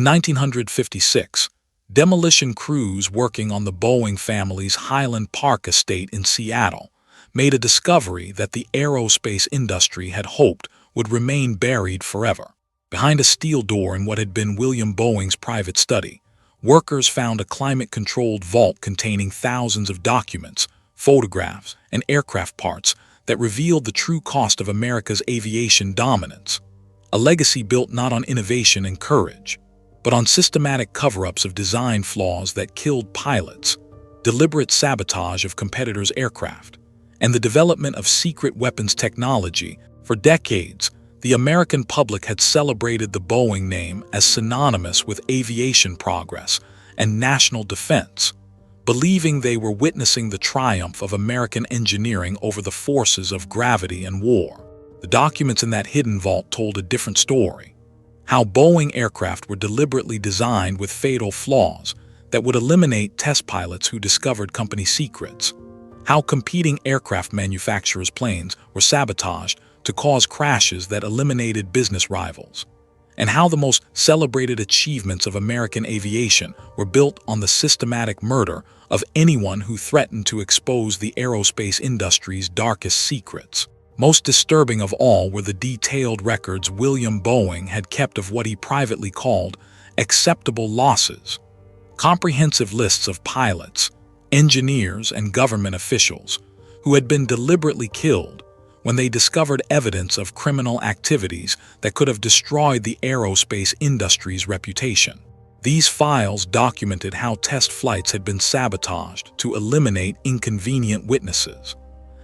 1956, demolition crews working on the Boeing family's Highland Park estate in Seattle made a discovery that the aerospace industry had hoped would remain buried forever. Behind a steel door in what had been William Boeing's private study, workers found a climate-controlled vault containing thousands of documents, photographs, and aircraft parts that revealed the true cost of America's aviation dominance. A legacy built not on innovation and courage, but on systematic cover-ups of design flaws that killed pilots, deliberate sabotage of competitors' aircraft, and the development of secret weapons technology. For decades, the American public had celebrated the Boeing name as synonymous with aviation progress and national defense, believing they were witnessing the triumph of American engineering over the forces of gravity and war. The documents in that hidden vault told a different story: how Boeing aircraft were deliberately designed with fatal flaws that would eliminate test pilots who discovered company secrets, how competing aircraft manufacturers' planes were sabotaged to cause crashes that eliminated business rivals, and how the most celebrated achievements of American aviation were built on the systematic murder of anyone who threatened to expose the aerospace industry's darkest secrets. Most disturbing of all were the detailed records William Boeing had kept of what he privately called acceptable losses. Comprehensive lists of pilots, engineers, and government officials who had been deliberately killed when they discovered evidence of criminal activities that could have destroyed the aerospace industry's reputation. These files documented how test flights had been sabotaged to eliminate inconvenient witnesses,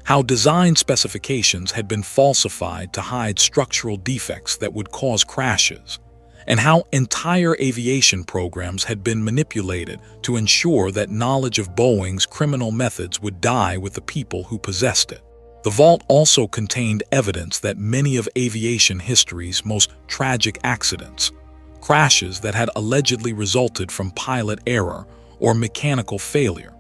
how design specifications had been falsified to hide structural defects that would cause crashes, and how entire aviation programs had been manipulated to ensure that knowledge of Boeing's criminal methods would die with the people who possessed it. The vault also contained evidence that many of aviation history's most tragic accidents, crashes that had allegedly resulted from pilot error or mechanical failure,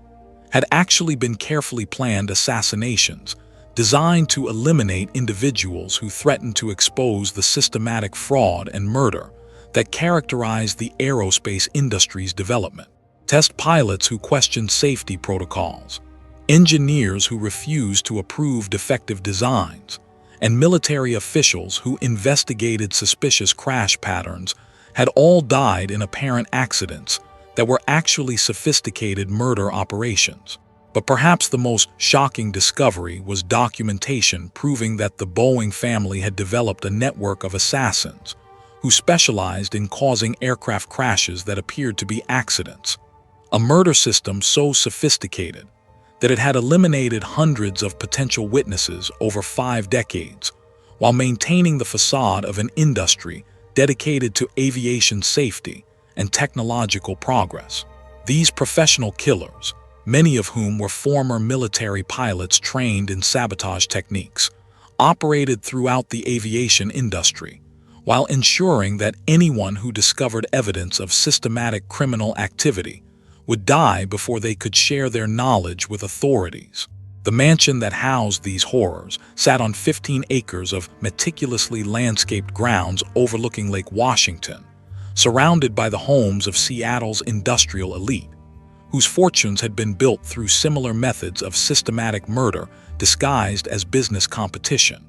had actually been carefully planned assassinations designed to eliminate individuals who threatened to expose the systematic fraud and murder that characterized the aerospace industry's development. Test pilots who questioned safety protocols, engineers who refused to approve defective designs, and military officials who investigated suspicious crash patterns had all died in apparent accidents that were actually sophisticated murder operations. But perhaps the most shocking discovery was documentation proving that the Boeing family had developed a network of assassins who specialized in causing aircraft crashes that appeared to be accidents, a murder system so sophisticated that it had eliminated hundreds of potential witnesses over 5 decades, while maintaining the facade of an industry dedicated to aviation safety and technological progress. These professional killers, many of whom were former military pilots trained in sabotage techniques, operated throughout the aviation industry, while ensuring that anyone who discovered evidence of systematic criminal activity would die before they could share their knowledge with authorities. The mansion that housed these horrors sat on 15 acres of meticulously landscaped grounds overlooking Lake Washington, surrounded by the homes of Seattle's industrial elite, whose fortunes had been built through similar methods of systematic murder disguised as business competition.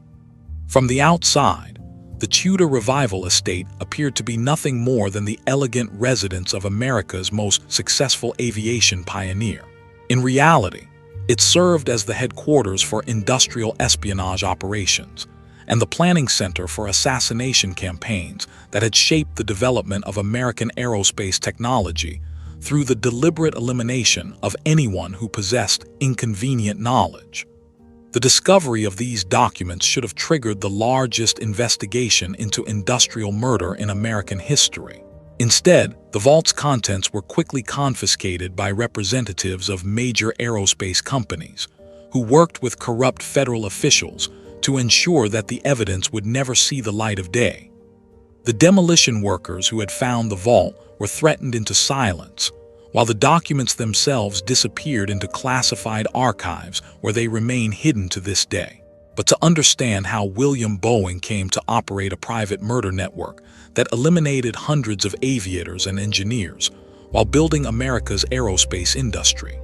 From the outside, the Tudor Revival estate appeared to be nothing more than the elegant residence of America's most successful aviation pioneer. In reality, it served as the headquarters for industrial espionage operations and the planning center for assassination campaigns that had shaped the development of American aerospace technology through the deliberate elimination of anyone who possessed inconvenient knowledge. The discovery of these documents should have triggered the largest investigation into industrial murder in American history. Instead, the vault's contents were quickly confiscated by representatives of major aerospace companies, who worked with corrupt federal officials to ensure that the evidence would never see the light of day. The demolition workers who had found the vault were threatened into silence, while the documents themselves disappeared into classified archives where they remain hidden to this day. but to understand how William Boeing came to operate a private murder network that eliminated hundreds of aviators and engineers while building America's aerospace industry,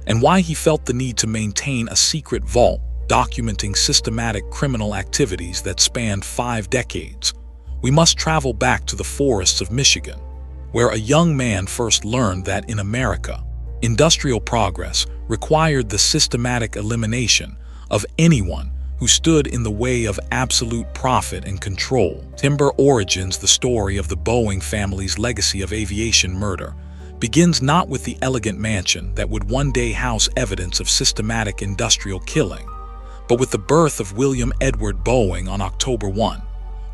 and why he felt the need to maintain a secret vault documenting systematic criminal activities that spanned 5 decades, we must travel back to the forests of Michigan, where a young man first learned that in America, industrial progress required the systematic elimination of anyone who stood in the way of absolute profit and control. Timber Origins, the story of the Boeing family's legacy of aviation murder, begins not with the elegant mansion that would one day house evidence of systematic industrial killing, but with the birth of William Edward Boeing on October 1,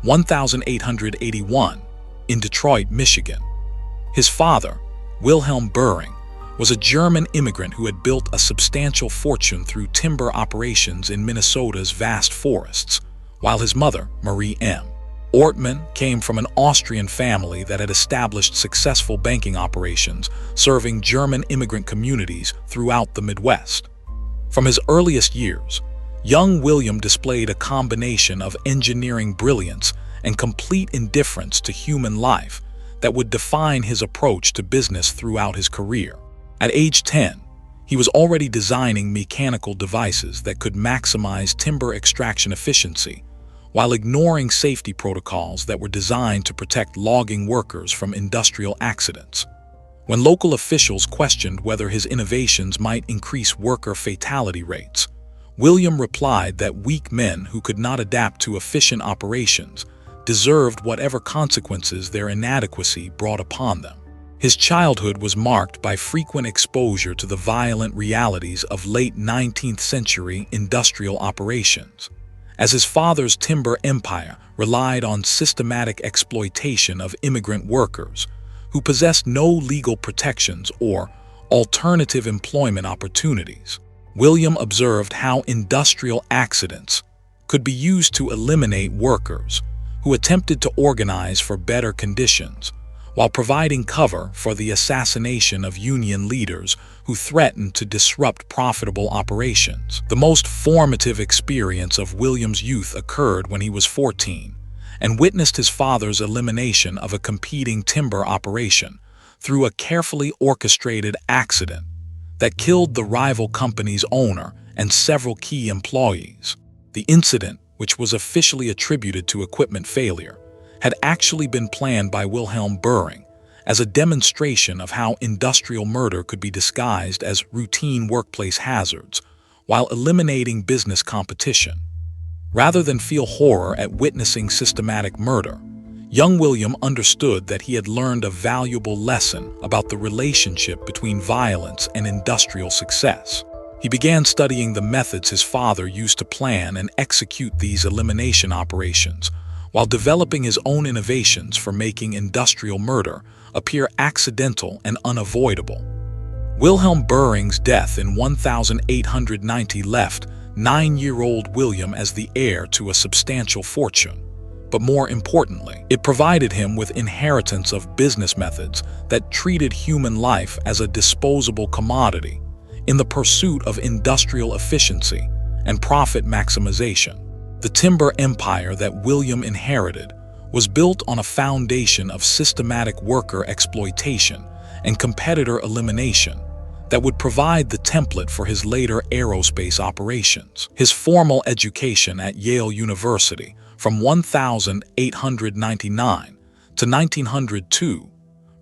1881, in Detroit, Michigan. His father, Wilhelm Boeing, was a German immigrant who had built a substantial fortune through timber operations in Minnesota's vast forests, while his mother, Marie M. Ortmann, came from an Austrian family that had established successful banking operations serving German immigrant communities throughout the Midwest. From his earliest years, young William displayed a combination of engineering brilliance and complete indifference to human life that would define his approach to business throughout his career. At age 10, he was already designing mechanical devices that could maximize timber extraction efficiency, while ignoring safety protocols that were designed to protect logging workers from industrial accidents. When local officials questioned whether his innovations might increase worker fatality rates, William replied that weak men who could not adapt to efficient operations deserved whatever consequences their inadequacy brought upon them. His childhood was marked by frequent exposure to the violent realities of late 19th century industrial operations, as his father's timber empire relied on systematic exploitation of immigrant workers who possessed no legal protections or alternative employment opportunities. William observed how industrial accidents could be used to eliminate workers who attempted to organize for better conditions, while providing cover for the assassination of union leaders who threatened to disrupt profitable operations. The most formative experience of William's youth occurred when he was 14 and witnessed his father's elimination of a competing timber operation through a carefully orchestrated accident that killed the rival company's owner and several key employees. The incident, which was officially attributed to equipment failure, had actually been planned by Wilhelm Boeing as a demonstration of how industrial murder could be disguised as routine workplace hazards while eliminating business competition. Rather than feel horror at witnessing systematic murder, young William understood that he had learned a valuable lesson about the relationship between violence and industrial success. He began studying the methods his father used to plan and execute these elimination operations, while developing his own innovations for making industrial murder appear accidental and unavoidable. Wilhelm Boeing's death in 1890 left 9-year-old William as the heir to a substantial fortune. But more importantly, it provided him with inheritance of business methods that treated human life as a disposable commodity in the pursuit of industrial efficiency and profit maximization. The timber empire that William inherited was built on a foundation of systematic worker exploitation and competitor elimination that would provide the template for his later aerospace operations. His formal education at Yale University from 1899 to 1902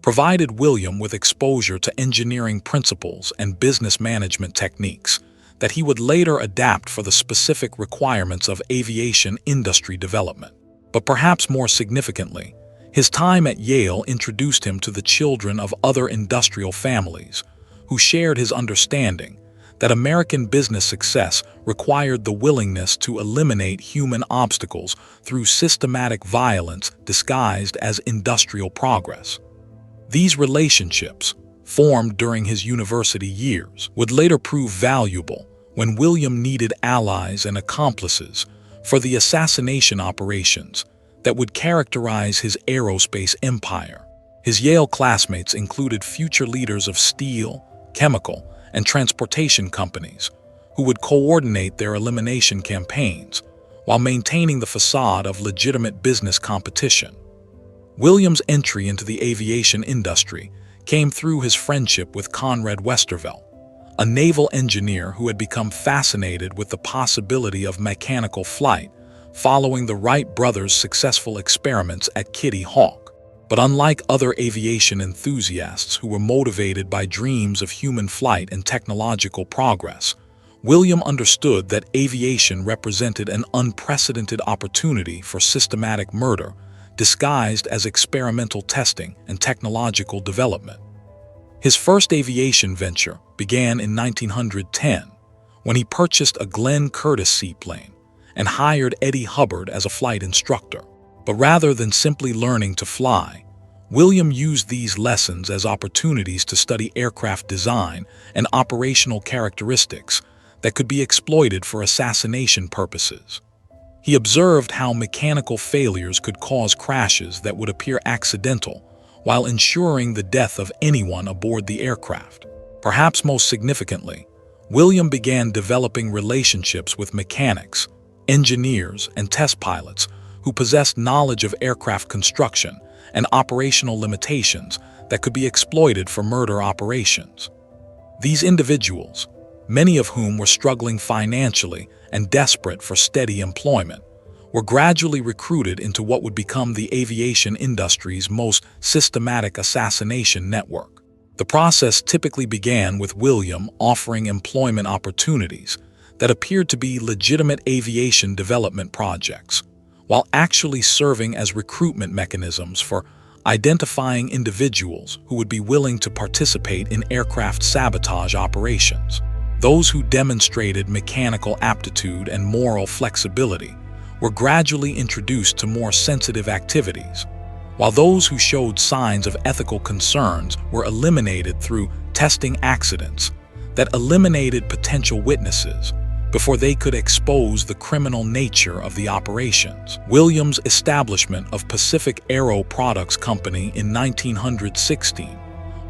provided William with exposure to engineering principles and business management techniques that he would later adapt for the specific requirements of aviation industry development. But perhaps more significantly, his time at Yale introduced him to the children of other industrial families who shared his understanding that American business success required the willingness to eliminate human obstacles through systematic violence disguised as industrial progress. These relationships, formed during his university years, would later prove valuable when William needed allies and accomplices for the assassination operations that would characterize his aerospace empire. His Yale classmates included future leaders of steel, chemical, and transportation companies who would coordinate their elimination campaigns while maintaining the facade of legitimate business competition. William's entry into the aviation industry came through his friendship with Conrad Westervelt, a naval engineer who had become fascinated with the possibility of mechanical flight following the Wright brothers' successful experiments at Kitty Hawk. But unlike other aviation enthusiasts who were motivated by dreams of human flight and technological progress, William understood that aviation represented an unprecedented opportunity for systematic murder disguised as experimental testing and technological development. His first aviation venture began in 1910 when he purchased a Glenn Curtiss seaplane and hired Eddie Hubbard as a flight instructor. But rather than simply learning to fly, William used these lessons as opportunities to study aircraft design and operational characteristics that could be exploited for assassination purposes. He observed how mechanical failures could cause crashes that would appear accidental while ensuring the death of anyone aboard the aircraft. Perhaps most significantly, William began developing relationships with mechanics, engineers, and test pilots who possessed knowledge of aircraft construction and operational limitations that could be exploited for murder operations. These individuals, many of whom were struggling financially and desperate for steady employment, were gradually recruited into what would become the aviation industry's most systematic assassination network. The process typically began with William offering employment opportunities that appeared to be legitimate aviation development projects, while actually serving as recruitment mechanisms for identifying individuals who would be willing to participate in aircraft sabotage operations. Those who demonstrated mechanical aptitude and moral flexibility were gradually introduced to more sensitive activities, while those who showed signs of ethical concerns were eliminated through testing accidents that eliminated potential witnesses before they could expose the criminal nature of the operations. William's establishment of Pacific Aero Products Company in 1916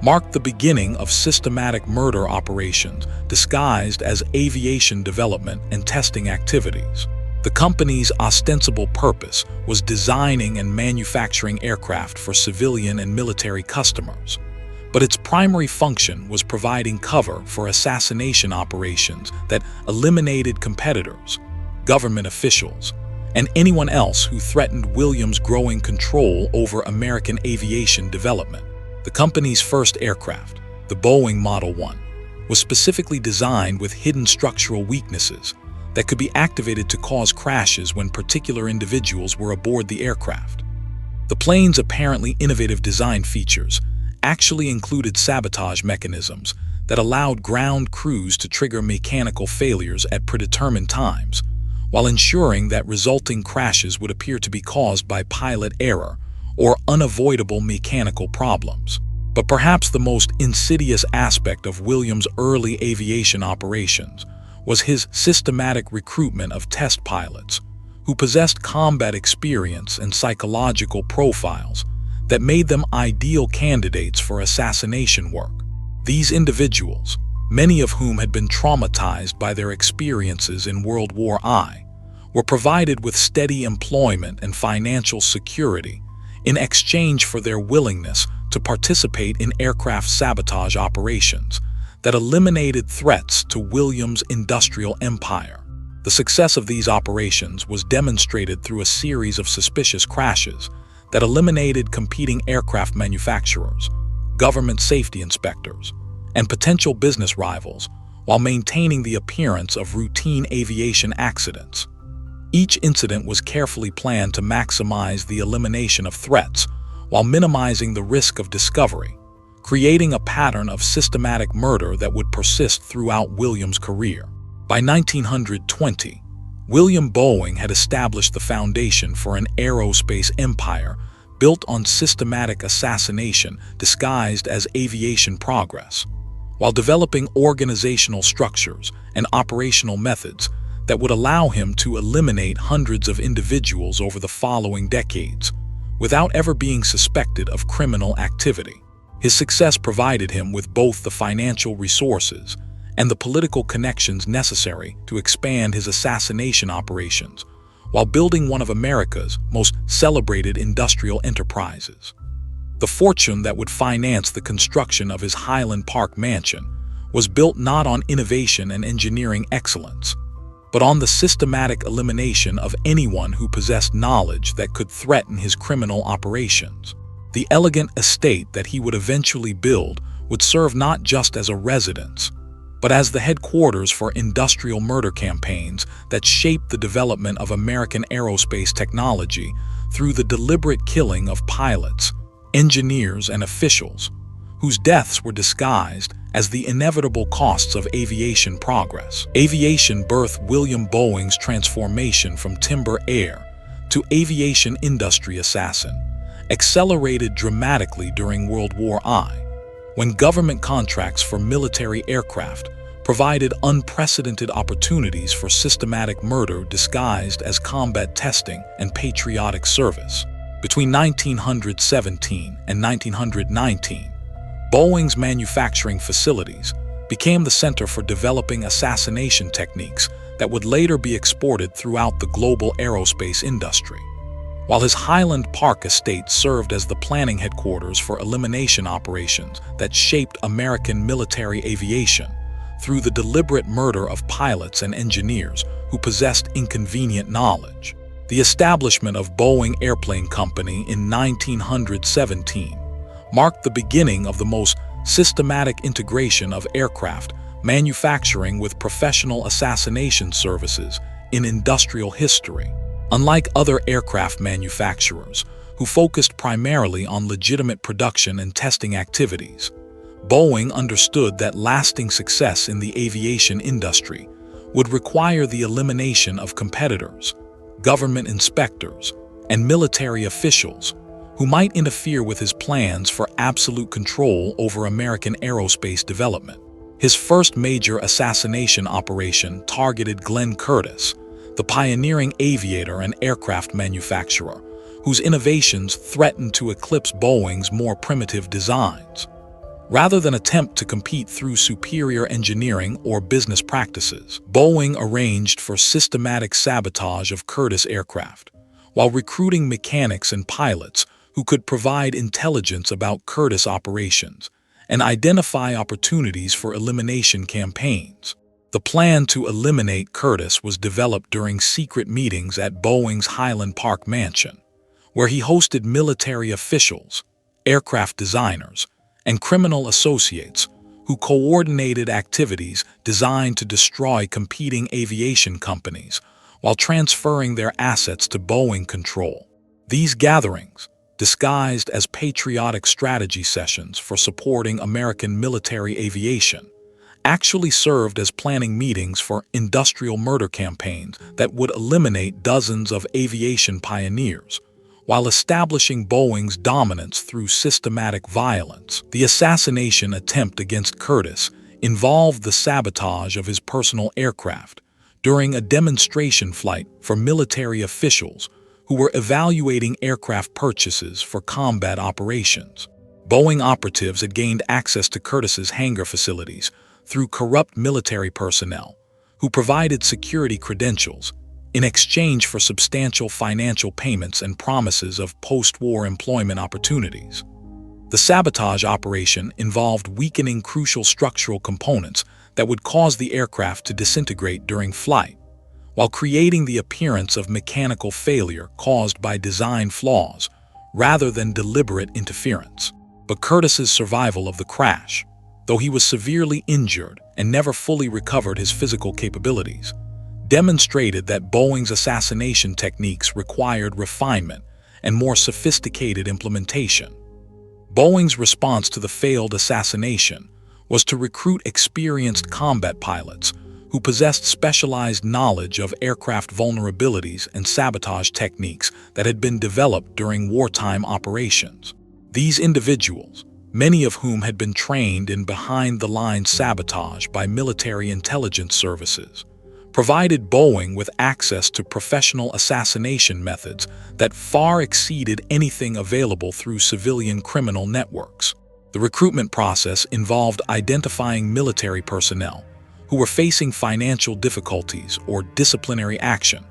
marked the beginning of systematic murder operations disguised as aviation development and testing activities. The company's ostensible purpose was designing and manufacturing aircraft for civilian and military customers, but its primary function was providing cover for assassination operations that eliminated competitors, government officials, and anyone else who threatened William's growing control over American aviation development. The company's first aircraft, the Boeing Model 1, was specifically designed with hidden structural weaknesses that could be activated to cause crashes when particular individuals were aboard the aircraft. The plane's apparently innovative design features actually included sabotage mechanisms that allowed ground crews to trigger mechanical failures at predetermined times, while ensuring that resulting crashes would appear to be caused by pilot error or unavoidable mechanical problems. But perhaps the most insidious aspect of William's early aviation operations was his systematic recruitment of test pilots who possessed combat experience and psychological profiles that made them ideal candidates for assassination work. These individuals, many of whom had been traumatized by their experiences in World War I, were provided with steady employment and financial security in exchange for their willingness to participate in aircraft sabotage operations that eliminated threats to William's industrial empire. The success of these operations was demonstrated through a series of suspicious crashes that eliminated competing aircraft manufacturers, government safety inspectors, and potential business rivals while maintaining the appearance of routine aviation accidents. Each incident was carefully planned to maximize the elimination of threats while minimizing the risk of discovery, creating a pattern of systematic murder that would persist throughout William's career. By 1920, William Boeing had established the foundation for an aerospace empire built on systematic assassination disguised as aviation progress, while developing organizational structures and operational methods that would allow him to eliminate hundreds of individuals over the following decades without ever being suspected of criminal activity. His success provided him with both the financial resources and the political connections necessary to expand his assassination operations, while building one of America's most celebrated industrial enterprises. The fortune that would finance the construction of his Highland Park mansion was built not on innovation and engineering excellence, but on the systematic elimination of anyone who possessed knowledge that could threaten his criminal operations. The elegant estate that he would eventually build would serve not just as a residence, but as the headquarters for industrial murder campaigns that shaped the development of American aerospace technology through the deliberate killing of pilots, engineers, and officials, whose deaths were disguised as the inevitable costs of aviation progress. Aviation birthed William Boeing's transformation from timber heir to aviation industry assassin, accelerated dramatically during World War I, when government contracts for military aircraft provided unprecedented opportunities for systematic murder disguised as combat testing and patriotic service. Between 1917 and 1919, Boeing's manufacturing facilities became the center for developing assassination techniques that would later be exported throughout the global aerospace industry. While his Highland Park estate served as the planning headquarters for elimination operations that shaped American military aviation through the deliberate murder of pilots and engineers who possessed inconvenient knowledge, the establishment of Boeing Airplane Company in 1917 marked the beginning of the most systematic integration of aircraft manufacturing with professional assassination services in industrial history. Unlike other aircraft manufacturers, who focused primarily on legitimate production and testing activities, Boeing understood that lasting success in the aviation industry would require the elimination of competitors, government inspectors, and military officials who might interfere with his plans for absolute control over American aerospace development. His first major assassination operation targeted Glenn Curtiss, the pioneering aviator and aircraft manufacturer, whose innovations threatened to eclipse Boeing's more primitive designs. Rather than attempt to compete through superior engineering or business practices, Boeing arranged for systematic sabotage of Curtiss aircraft, while recruiting mechanics and pilots who could provide intelligence about Curtiss operations and identify opportunities for elimination campaigns. The plan to eliminate Curtiss was developed during secret meetings at Boeing's Highland Park mansion, where he hosted military officials, aircraft designers, and criminal associates who coordinated activities designed to destroy competing aviation companies while transferring their assets to Boeing control. These gatherings, disguised as patriotic strategy sessions for supporting American military aviation, actually served as planning meetings for industrial murder campaigns that would eliminate dozens of aviation pioneers, while establishing Boeing's dominance through systematic violence. The assassination attempt against Curtiss involved the sabotage of his personal aircraft during a demonstration flight for military officials who were evaluating aircraft purchases for combat operations. Boeing operatives had gained access to Curtiss's hangar facilities through corrupt military personnel who provided security credentials in exchange for substantial financial payments and promises of post-war employment opportunities. The sabotage operation involved weakening crucial structural components that would cause the aircraft to disintegrate during flight, while creating the appearance of mechanical failure caused by design flaws rather than deliberate interference. But Curtiss's survival of the crash, though he was severely injured and never fully recovered his physical capabilities, demonstrated that Boeing's assassination techniques required refinement and more sophisticated implementation. Boeing's response to the failed assassination was to recruit experienced combat pilots who possessed specialized knowledge of aircraft vulnerabilities and sabotage techniques that had been developed during wartime operations. These individuals, many of whom had been trained in behind-the-lines sabotage by military intelligence services, provided Boeing with access to professional assassination methods that far exceeded anything available through civilian criminal networks. The recruitment process involved identifying military personnel who were facing financial difficulties or disciplinary action,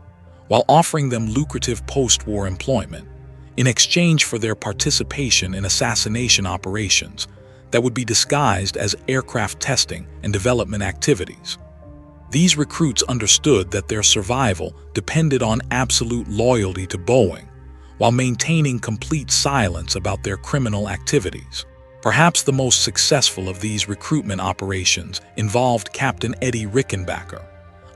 while offering them lucrative post-war employment in exchange for their participation in assassination operations that would be disguised as aircraft testing and development activities. These recruits understood that their survival depended on absolute loyalty to Boeing, while maintaining complete silence about their criminal activities. Perhaps the most successful of these recruitment operations involved Captain Eddie Rickenbacker,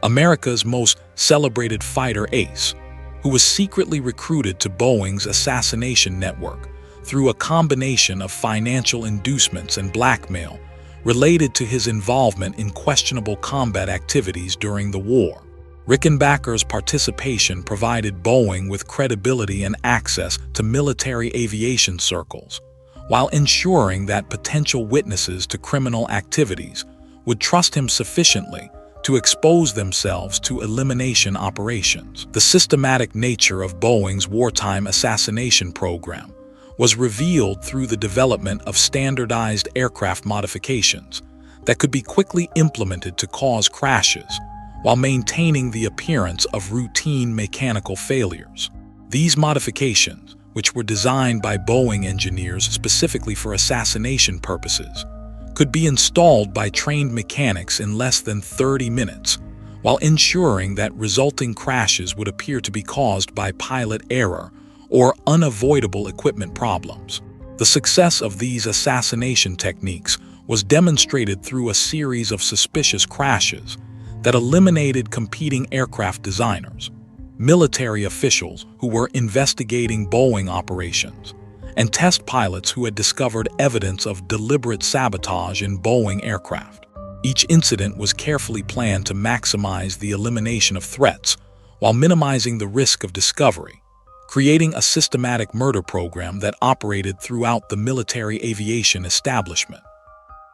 America's most celebrated fighter ace, who was secretly recruited to Boeing's assassination network through a combination of financial inducements and blackmail related to his involvement in questionable combat activities during the war. Rickenbacker's participation provided Boeing with credibility and access to military aviation circles, while ensuring that potential witnesses to criminal activities would trust him sufficiently to expose themselves to elimination operations. The systematic nature of Boeing's wartime assassination program was revealed through the development of standardized aircraft modifications that could be quickly implemented to cause crashes while maintaining the appearance of routine mechanical failures. These modifications, which were designed by Boeing engineers specifically for assassination purposes, could be installed by trained mechanics in less than 30 minutes, while ensuring that resulting crashes would appear to be caused by pilot error or unavoidable equipment problems. The success of these assassination techniques was demonstrated through a series of suspicious crashes that eliminated competing aircraft designers, military officials who were investigating Boeing operations, and test pilots who had discovered evidence of deliberate sabotage in Boeing aircraft. Each incident was carefully planned to maximize the elimination of threats while minimizing the risk of discovery, creating a systematic murder program that operated throughout the military aviation establishment.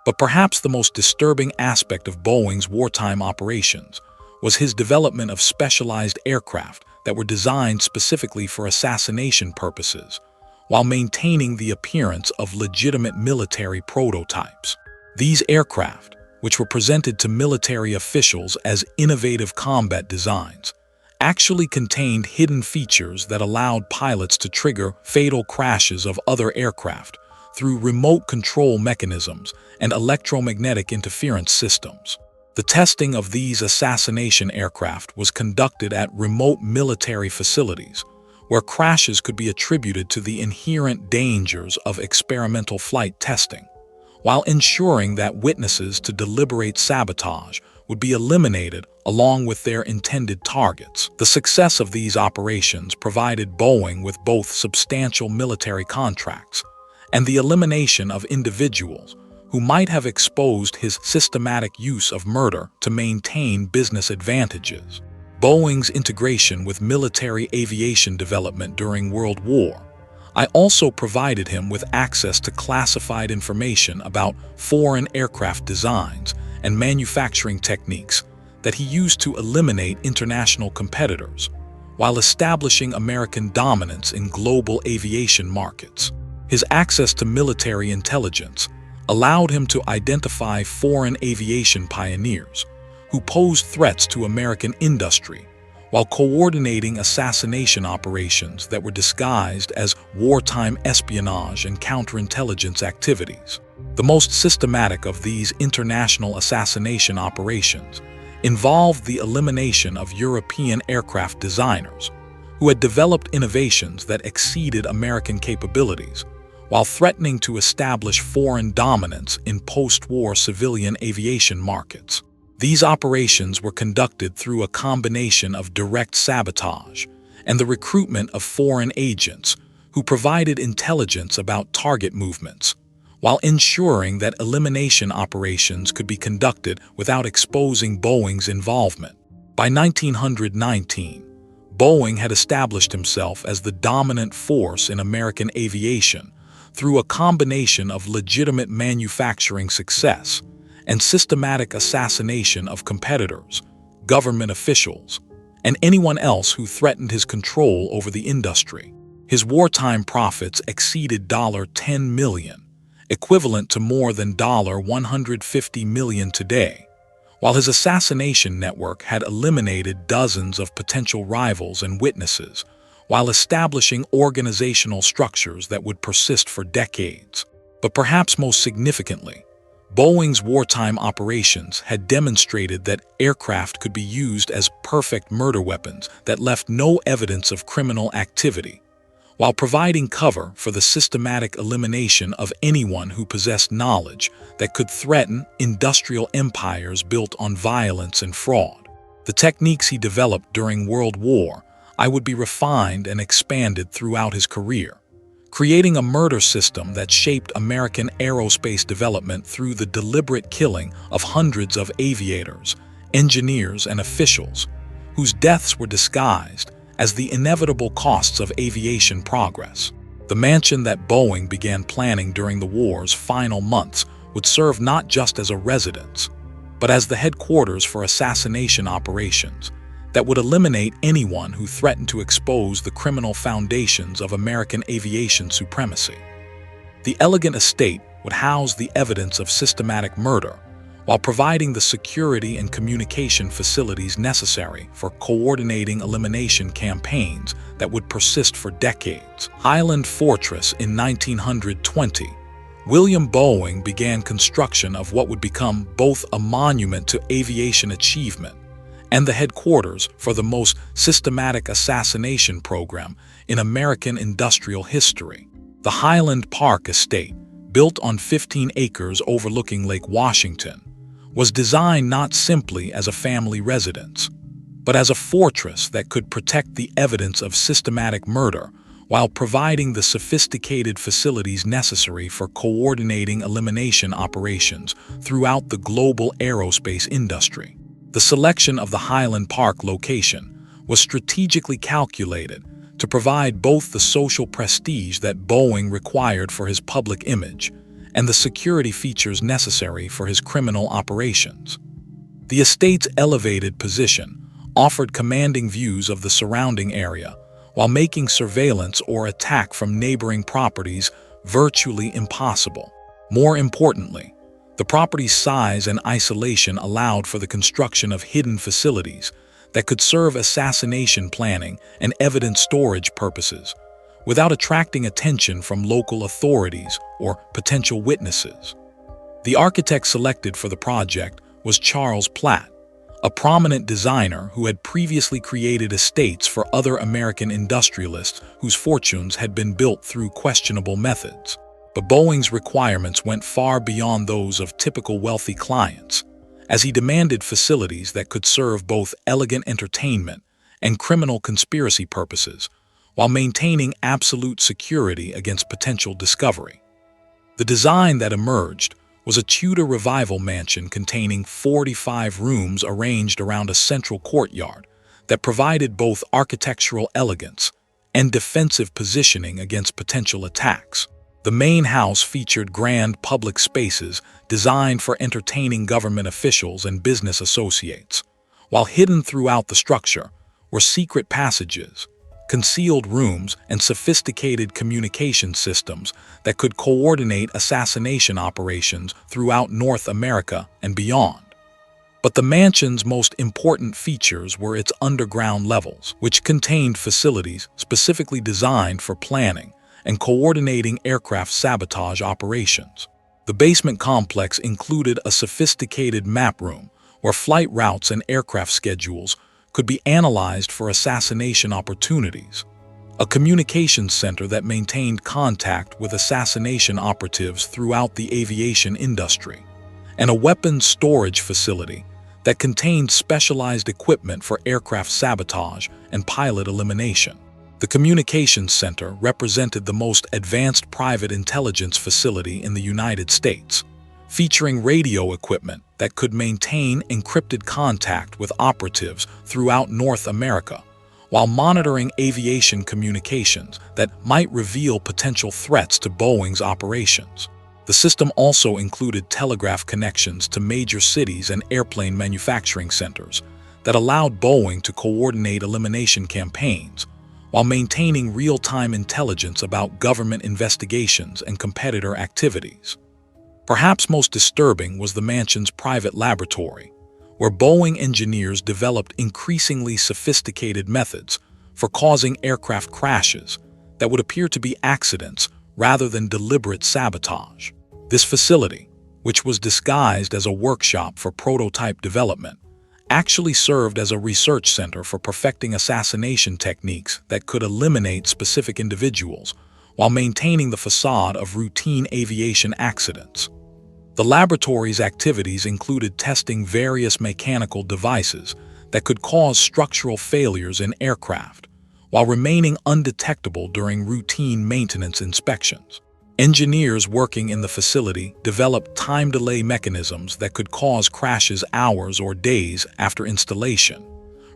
But perhaps the most disturbing aspect of Boeing's wartime operations was his development of specialized aircraft that were designed specifically for assassination purposes, while maintaining the appearance of legitimate military prototypes. These aircraft, which were presented to military officials as innovative combat designs, actually contained hidden features that allowed pilots to trigger fatal crashes of other aircraft through remote control mechanisms and electromagnetic interference systems. The testing of these assassination aircraft was conducted at remote military facilities, where crashes could be attributed to the inherent dangers of experimental flight testing, while ensuring that witnesses to deliberate sabotage would be eliminated along with their intended targets. The success of these operations provided Boeing with both substantial military contracts and the elimination of individuals who might have exposed his systematic use of murder to maintain business advantages. Boeing's integration with military aviation development during World War I also provided him with access to classified information about foreign aircraft designs and manufacturing techniques that he used to eliminate international competitors while establishing American dominance in global aviation markets. His access to military intelligence allowed him to identify foreign aviation pioneers who posed threats to American industry while coordinating assassination operations that were disguised as wartime espionage and counterintelligence activities. The most systematic of these international assassination operations involved the elimination of European aircraft designers who had developed innovations that exceeded American capabilities, while threatening to establish foreign dominance in post-war civilian aviation markets. These operations were conducted through a combination of direct sabotage and the recruitment of foreign agents who provided intelligence about target movements, while ensuring that elimination operations could be conducted without exposing Boeing's involvement. By 1919, Boeing had established himself as the dominant force in American aviation through a combination of legitimate manufacturing success and systematic assassination of competitors, government officials, and anyone else who threatened his control over the industry. His wartime profits exceeded $10 million, equivalent to more than $150 million today, while his assassination network had eliminated dozens of potential rivals and witnesses, while establishing organizational structures that would persist for decades. But perhaps most significantly, Boeing's wartime operations had demonstrated that aircraft could be used as perfect murder weapons that left no evidence of criminal activity, while providing cover for the systematic elimination of anyone who possessed knowledge that could threaten industrial empires built on violence and fraud. The techniques he developed during World War I would be refined and expanded throughout his career, creating a murder system that shaped American aerospace development through the deliberate killing of hundreds of aviators, engineers, and officials, whose deaths were disguised as the inevitable costs of aviation progress. The mansion that Boeing began planning during the war's final months would serve not just as a residence, but as the headquarters for assassination operations that would eliminate anyone who threatened to expose the criminal foundations of American aviation supremacy. The elegant estate would house the evidence of systematic murder, while providing the security and communication facilities necessary for coordinating elimination campaigns that would persist for decades. Highland Fortress in 1920, William Boeing began construction of what would become both a monument to aviation achievement and the headquarters for the most systematic assassination program in American industrial history. The Highland Park Estate, built on 15 acres overlooking Lake Washington, was designed not simply as a family residence, but as a fortress that could protect the evidence of systematic murder while providing the sophisticated facilities necessary for coordinating elimination operations throughout the global aerospace industry. The selection of the Highland Park location was strategically calculated to provide both the social prestige that Boeing required for his public image and the security features necessary for his criminal operations. The estate's elevated position offered commanding views of the surrounding area, while making surveillance or attack from neighboring properties virtually impossible. More importantly, the property's size and isolation allowed for the construction of hidden facilities that could serve assassination planning and evidence storage purposes, without attracting attention from local authorities or potential witnesses. The architect selected for the project was Charles Platt, a prominent designer who had previously created estates for other American industrialists whose fortunes had been built through questionable methods. But Boeing's requirements went far beyond those of typical wealthy clients, as he demanded facilities that could serve both elegant entertainment and criminal conspiracy purposes, while maintaining absolute security against potential discovery. The design that emerged was a Tudor Revival mansion containing 45 rooms arranged around a central courtyard that provided both architectural elegance and defensive positioning against potential attacks. The main house featured grand public spaces designed for entertaining government officials and business associates, while hidden throughout the structure were secret passages, concealed rooms, and sophisticated communication systems that could coordinate assassination operations throughout North America and beyond. But the mansion's most important features were its underground levels, which contained facilities specifically designed for planning and coordinating aircraft sabotage operations. The basement complex included a sophisticated map room where flight routes and aircraft schedules could be analyzed for assassination opportunities, a communications center that maintained contact with assassination operatives throughout the aviation industry, and a weapons storage facility that contained specialized equipment for aircraft sabotage and pilot elimination. The communications center represented the most advanced private intelligence facility in the United States, featuring radio equipment that could maintain encrypted contact with operatives throughout North America, while monitoring aviation communications that might reveal potential threats to Boeing's operations. The system also included telegraph connections to major cities and airplane manufacturing centers that allowed Boeing to coordinate elimination campaigns, while maintaining real-time intelligence about government investigations and competitor activities. Perhaps most disturbing was the mansion's private laboratory, where Boeing engineers developed increasingly sophisticated methods for causing aircraft crashes that would appear to be accidents rather than deliberate sabotage. This facility, which was disguised as a workshop for prototype development, actually served as a research center for perfecting assassination techniques that could eliminate specific individuals while maintaining the facade of routine aviation accidents. The laboratory's activities included testing various mechanical devices that could cause structural failures in aircraft, while remaining undetectable during routine maintenance inspections. Engineers working in the facility developed time delay mechanisms that could cause crashes hours or days after installation,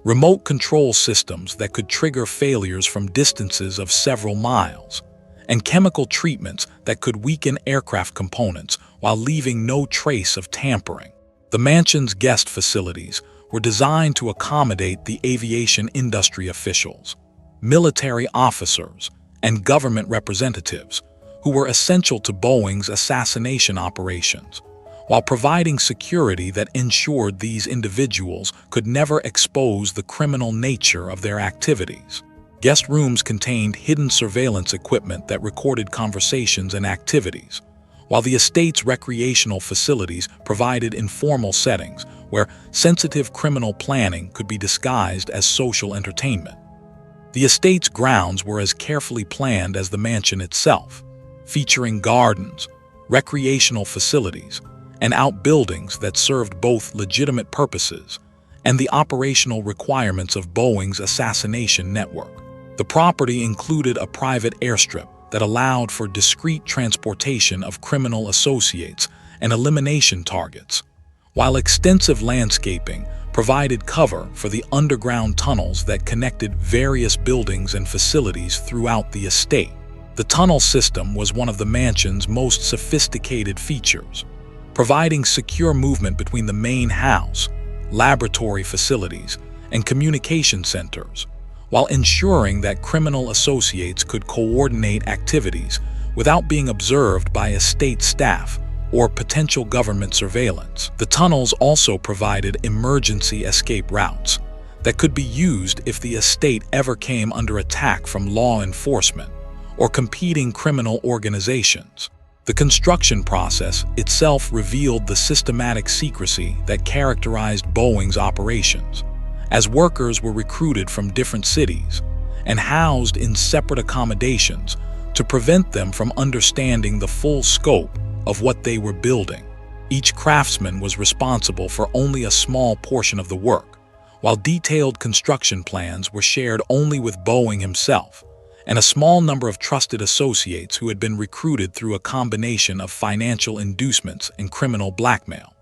remote control systems that could trigger failures from distances of several miles, and chemical treatments that could weaken aircraft components while leaving no trace of tampering. The mansion's guest facilities were designed to accommodate the aviation industry officials, military officers, and government representatives who were essential to Boeing's assassination operations, while providing security that ensured these individuals could never expose the criminal nature of their activities. Guest rooms contained hidden surveillance equipment that recorded conversations and activities, while the estate's recreational facilities provided informal settings where sensitive criminal planning could be disguised as social entertainment. The estate's grounds were as carefully planned as the mansion itself, featuring gardens, recreational facilities, and outbuildings that served both legitimate purposes and the operational requirements of Boeing's assassination network. The property included a private airstrip that allowed for discreet transportation of criminal associates and elimination targets, while extensive landscaping provided cover for the underground tunnels that connected various buildings and facilities throughout the estate. The tunnel system was one of the mansion's most sophisticated features, providing secure movement between the main house, laboratory facilities, and communication centers, while ensuring that criminal associates could coordinate activities without being observed by estate staff or potential government surveillance. The tunnels also provided emergency escape routes that could be used if the estate ever came under attack from law enforcement or competing criminal organizations. The construction process itself revealed the systematic secrecy that characterized Boeing's operations, as workers were recruited from different cities and housed in separate accommodations to prevent them from understanding the full scope of what they were building. Each craftsman was responsible for only a small portion of the work, while detailed construction plans were shared only with Boeing himself and a small number of trusted associates who had been recruited through a combination of financial inducements and criminal blackmail.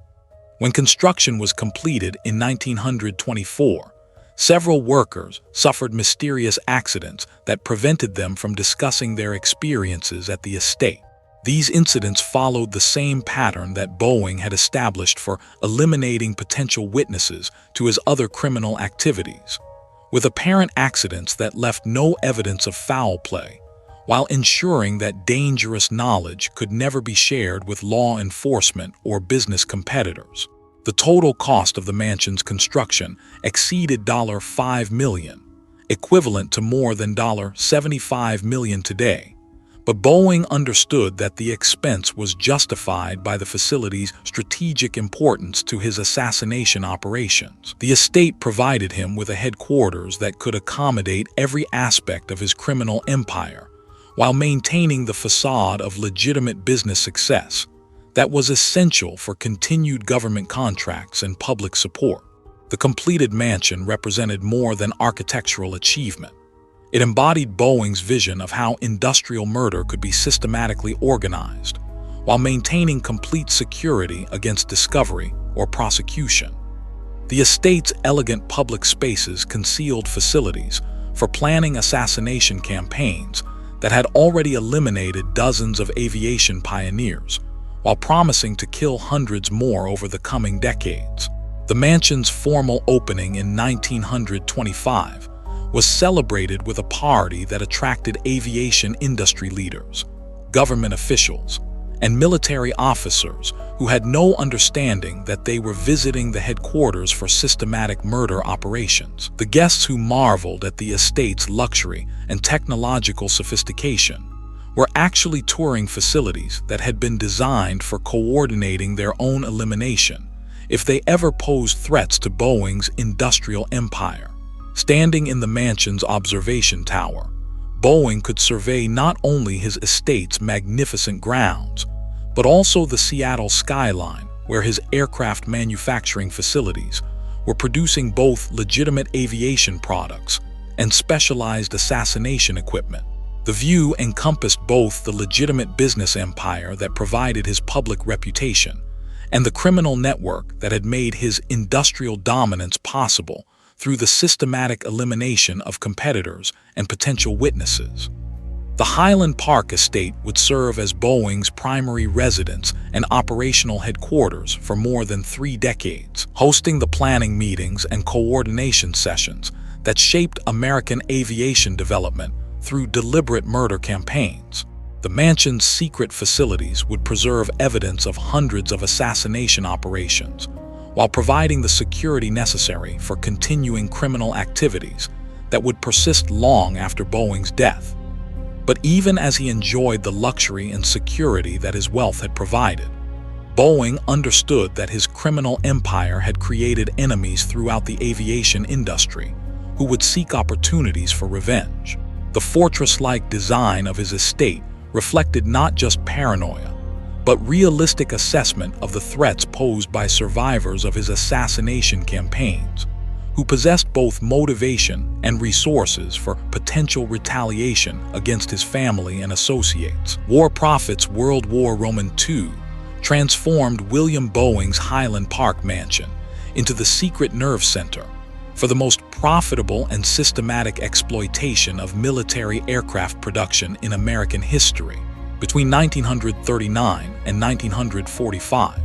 When construction was completed in 1924, several workers suffered mysterious accidents that prevented them from discussing their experiences at the estate. These incidents followed the same pattern that Boeing had established for eliminating potential witnesses to his other criminal activities, with apparent accidents that left no evidence of foul play, while ensuring that dangerous knowledge could never be shared with law enforcement or business competitors. The total cost of the mansion's construction exceeded $5 million, equivalent to more than $75 million today. But Boeing understood that the expense was justified by the facility's strategic importance to his assassination operations. The estate provided him with a headquarters that could accommodate every aspect of his criminal empire, while maintaining the facade of legitimate business success that was essential for continued government contracts and public support. The completed mansion represented more than architectural achievement. It embodied Boeing's vision of how industrial murder could be systematically organized, while maintaining complete security against discovery or prosecution. The estate's elegant public spaces concealed facilities for planning assassination campaigns that had already eliminated dozens of aviation pioneers, while promising to kill hundreds more over the coming decades. The mansion's formal opening in 1925 was celebrated with a party that attracted aviation industry leaders, government officials, and military officers who had no understanding that they were visiting the headquarters for systematic murder operations. The guests who marveled at the estate's luxury and technological sophistication were actually touring facilities that had been designed for coordinating their own elimination if they ever posed threats to Boeing's industrial empire. Standing in the mansion's observation tower, Boeing could survey not only his estate's magnificent grounds, but also the Seattle skyline, where his aircraft manufacturing facilities were producing both legitimate aviation products and specialized assassination equipment. The view encompassed both the legitimate business empire that provided his public reputation and the criminal network that had made his industrial dominance possible through the systematic elimination of competitors and potential witnesses. The Highland Park estate would serve as Boeing's primary residence and operational headquarters for more than 3 decades, hosting the planning meetings and coordination sessions that shaped American aviation development through deliberate murder campaigns. The mansion's secret facilities would preserve evidence of hundreds of assassination operations, while providing the security necessary for continuing criminal activities that would persist long after Boeing's death. But even as he enjoyed the luxury and security that his wealth had provided, Boeing understood that his criminal empire had created enemies throughout the aviation industry who would seek opportunities for revenge. The fortress-like design of his estate reflected not just paranoia, but realistic assessment of the threats posed by survivors of his assassination campaigns, who possessed both motivation and resources for potential retaliation against his family and associates. War Profits World War II transformed William Boeing's Highland Park mansion into the secret nerve center for the most profitable and systematic exploitation of military aircraft production in American history. Between 1939 and 1945,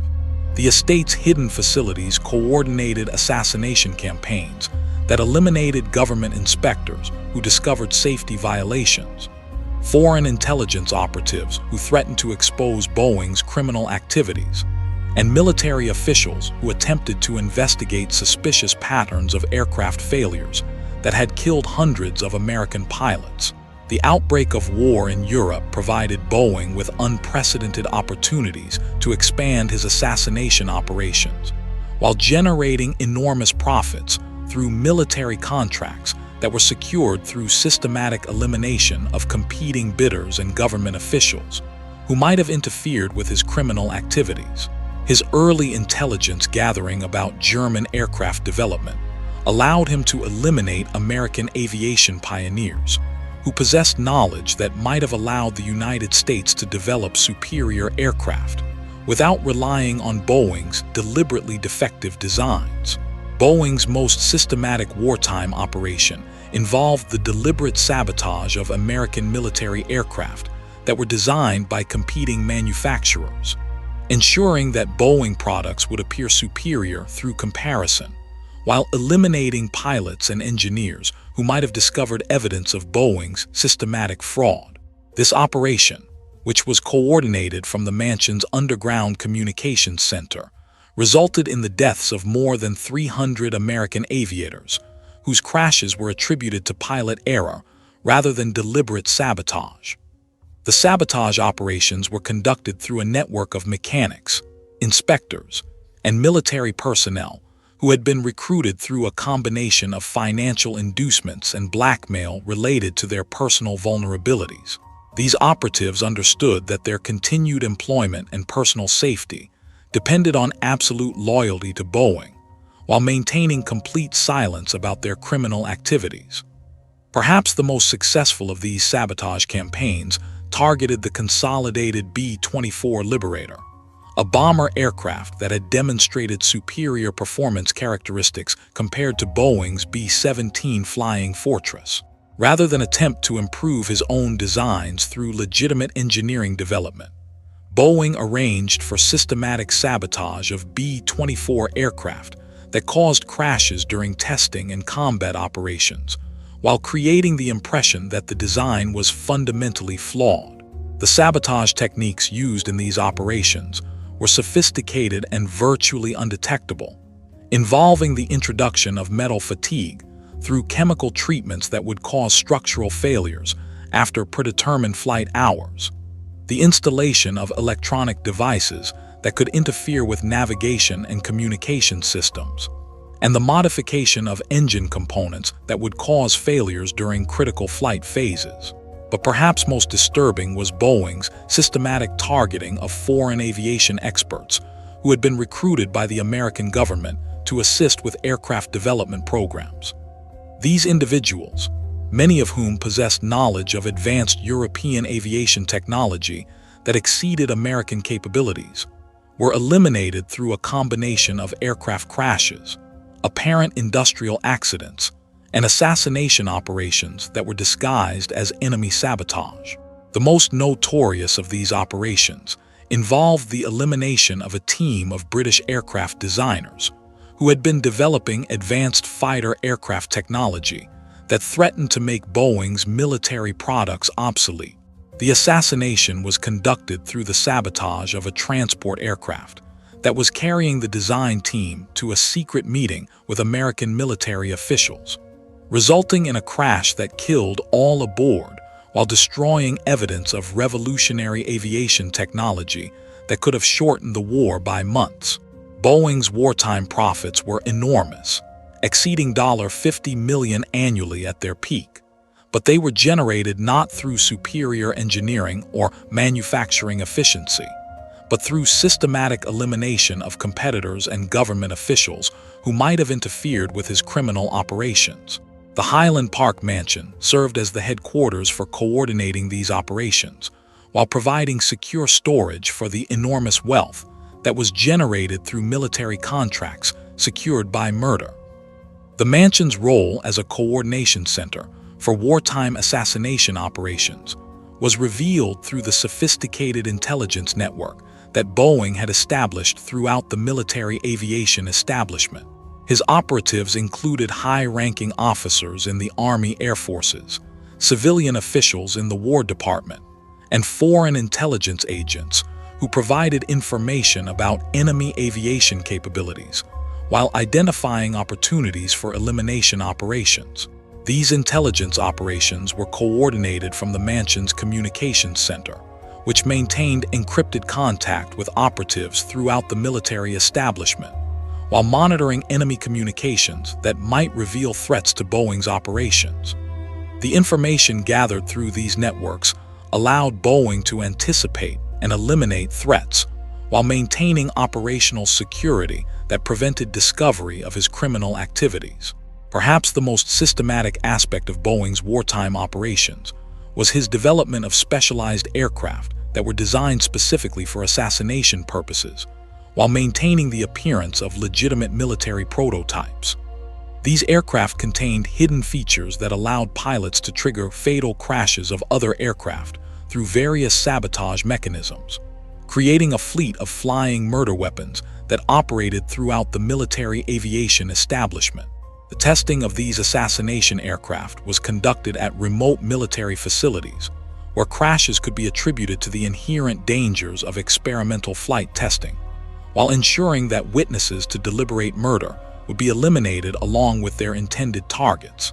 the estate's hidden facilities coordinated assassination campaigns that eliminated government inspectors who discovered safety violations, foreign intelligence operatives who threatened to expose Boeing's criminal activities, and military officials who attempted to investigate suspicious patterns of aircraft failures that had killed hundreds of American pilots. The outbreak of war in Europe provided Boeing with unprecedented opportunities to expand his assassination operations, while generating enormous profits through military contracts that were secured through systematic elimination of competing bidders and government officials who might have interfered with his criminal activities. His early intelligence gathering about German aircraft development allowed him to eliminate American aviation pioneers who possessed knowledge that might have allowed the United States to develop superior aircraft without relying on Boeing's deliberately defective designs. Boeing's most systematic wartime operation involved the deliberate sabotage of American military aircraft that were designed by competing manufacturers, ensuring that Boeing products would appear superior through comparison, while eliminating pilots and engineers who might have discovered evidence of Boeing's systematic fraud. This operation, which was coordinated from the mansion's underground communications center, resulted in the deaths of more than 300 American aviators, whose crashes were attributed to pilot error rather than deliberate sabotage. The sabotage operations were conducted through a network of mechanics, inspectors, and military personnel who had been recruited through a combination of financial inducements and blackmail related to their personal vulnerabilities. These operatives understood that their continued employment and personal safety depended on absolute loyalty to Boeing, while maintaining complete silence about their criminal activities. Perhaps the most successful of these sabotage campaigns targeted the consolidated B-24 Liberator, a bomber aircraft that had demonstrated superior performance characteristics compared to Boeing's B-17 Flying Fortress. Rather than attempt to improve his own designs through legitimate engineering development, Boeing arranged for systematic sabotage of B-24 aircraft that caused crashes during testing and combat operations, while creating the impression that the design was fundamentally flawed. The sabotage techniques used in these operations were sophisticated and virtually undetectable, involving the introduction of metal fatigue through chemical treatments that would cause structural failures after predetermined flight hours, the installation of electronic devices that could interfere with navigation and communication systems, and the modification of engine components that would cause failures during critical flight phases. But perhaps most disturbing was Boeing's systematic targeting of foreign aviation experts who had been recruited by the American government to assist with aircraft development programs. These individuals, many of whom possessed knowledge of advanced European aviation technology that exceeded American capabilities, were eliminated through a combination of aircraft crashes, apparent industrial accidents, and assassination operations that were disguised as enemy sabotage. The most notorious of these operations involved the elimination of a team of British aircraft designers who had been developing advanced fighter aircraft technology that threatened to make Boeing's military products obsolete. The assassination was conducted through the sabotage of a transport aircraft that was carrying the design team to a secret meeting with American military officials, resulting in a crash that killed all aboard while destroying evidence of revolutionary aviation technology that could have shortened the war by months. Boeing's wartime profits were enormous, exceeding $50 million annually at their peak, but they were generated not through superior engineering or manufacturing efficiency, but through systematic elimination of competitors and government officials who might have interfered with his criminal operations. The Highland Park Mansion served as the headquarters for coordinating these operations, while providing secure storage for the enormous wealth that was generated through military contracts secured by murder. The mansion's role as a coordination center for wartime assassination operations was revealed through the sophisticated intelligence network that Boeing had established throughout the military aviation establishment. His operatives included high-ranking officers in the Army Air Forces, civilian officials in the War Department, and foreign intelligence agents who provided information about enemy aviation capabilities while identifying opportunities for elimination operations. These intelligence operations were coordinated from the mansion's communications center, which maintained encrypted contact with operatives throughout the military establishment, while monitoring enemy communications that might reveal threats to Boeing's operations. The information gathered through these networks allowed Boeing to anticipate and eliminate threats, while maintaining operational security that prevented discovery of his criminal activities. Perhaps the most systematic aspect of Boeing's wartime operations was his development of specialized aircraft that were designed specifically for assassination purposes, while maintaining the appearance of legitimate military prototypes. These aircraft contained hidden features that allowed pilots to trigger fatal crashes of other aircraft through various sabotage mechanisms, creating a fleet of flying murder weapons that operated throughout the military aviation establishment. The testing of these assassination aircraft was conducted at remote military facilities, where crashes could be attributed to the inherent dangers of experimental flight testing, while ensuring that witnesses to deliberate murder would be eliminated along with their intended targets.